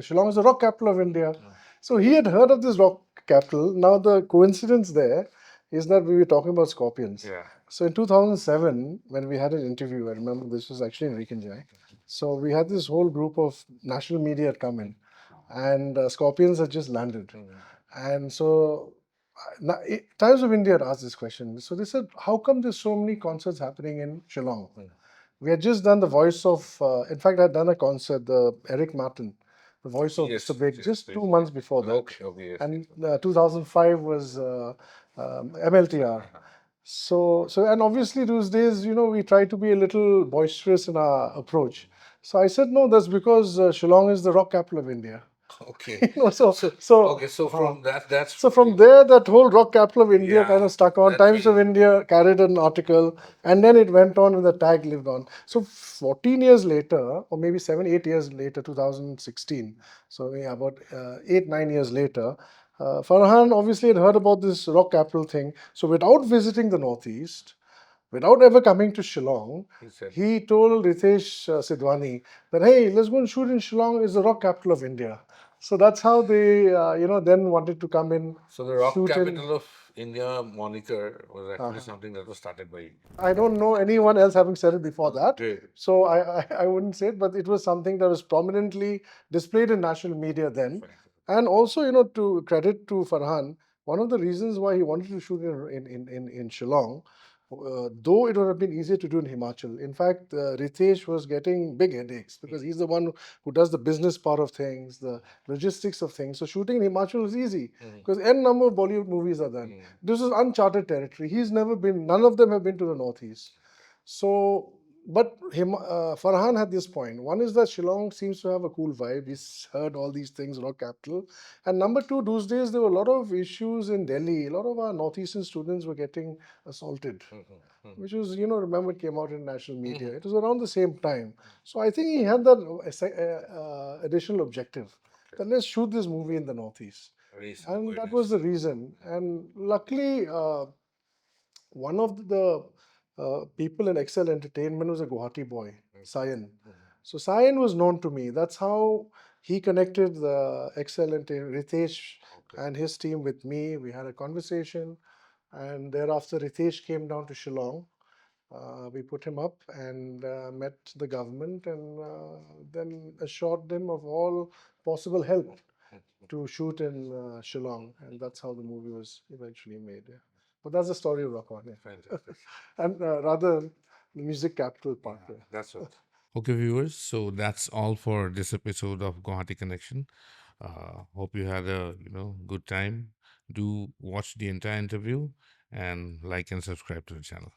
Shillong is the rock capital of India. So he had heard of this rock capital. Now the coincidence there is that we were talking about scorpions. Yeah. So in 2007, when we had an interview, I remember this was actually in Ri Kynjai. So we had this whole group of national media had come in, and scorpions had just landed. And so now, Times of India had asked this question. So they said, how come there's so many concerts happening in Shillong? We had just done the voice of, in fact, I had done a concert, the Eric Martin, the voice of Yes, Mr. Big, yes, just yes. 2 months before that. Okay, okay, yes. And 2005 was MLTR. And obviously those days, we try to be a little boisterous in our approach. So I said, no, that's because Shillong is the rock capital of India. Okay. So From that's so from there, that whole rock capital of India kind Yeah, of stuck on. that's Times of very- India carried an article, and then it went on, and the tag lived on. So 14 years later, or maybe 7, 8 years later, 2016. So yeah, about 8, 9 years later, Farhan obviously had heard about this rock capital thing. So without visiting the Northeast, without ever coming to Shillong, he told Ritesh Sidhwani that, hey, let's go and shoot in Shillong. It's the rock capital of India. So that's how they, then wanted to come in. So the rock shoot in. capital of India moniker was actually something that was started by you. I don't know anyone else having said it before that. Great. So I wouldn't say it, but it was something that was prominently displayed in national media then. And also, to credit to Farhan, one of the reasons why he wanted to shoot in Shillong, though it would have been easier to do in Himachal. In fact, Ritesh was getting big headaches because he's the one who does the business part of things, the logistics of things. So shooting in Himachal was easy because n number of Bollywood movies are done. This is uncharted territory. He's never been. None of them have been to the Northeast. So but Farhan had this point. One is that Shillong seems to have a cool vibe. He's heard all these things, rock capital. And number two, those days there were a lot of issues in Delhi. A lot of our northeastern students were getting assaulted, which was, remember it came out in national media. It was around the same time. So I think he had that additional objective that let's shoot this movie in the northeast. And that was the reason. And luckily, one of the people in Excel Entertainment was a Guwahati boy, Sawyan. So Sawyan was known to me. That's how he connected the Excel Entertainment, Ritesh and his team with me. We had a conversation, and thereafter Ritesh came down to Shillong. We put him up and met the government, and then assured them of all possible help to shoot in Shillong, and that's how the movie was eventually made. Yeah. But that's the story of Rock On. Yeah. Fantastic. And rather, the music capital part. Yeah, that's it. Okay, viewers, so that's all for this episode of Guwahati Connection. Hope you had a good time. Do watch the entire interview and like and subscribe to the channel.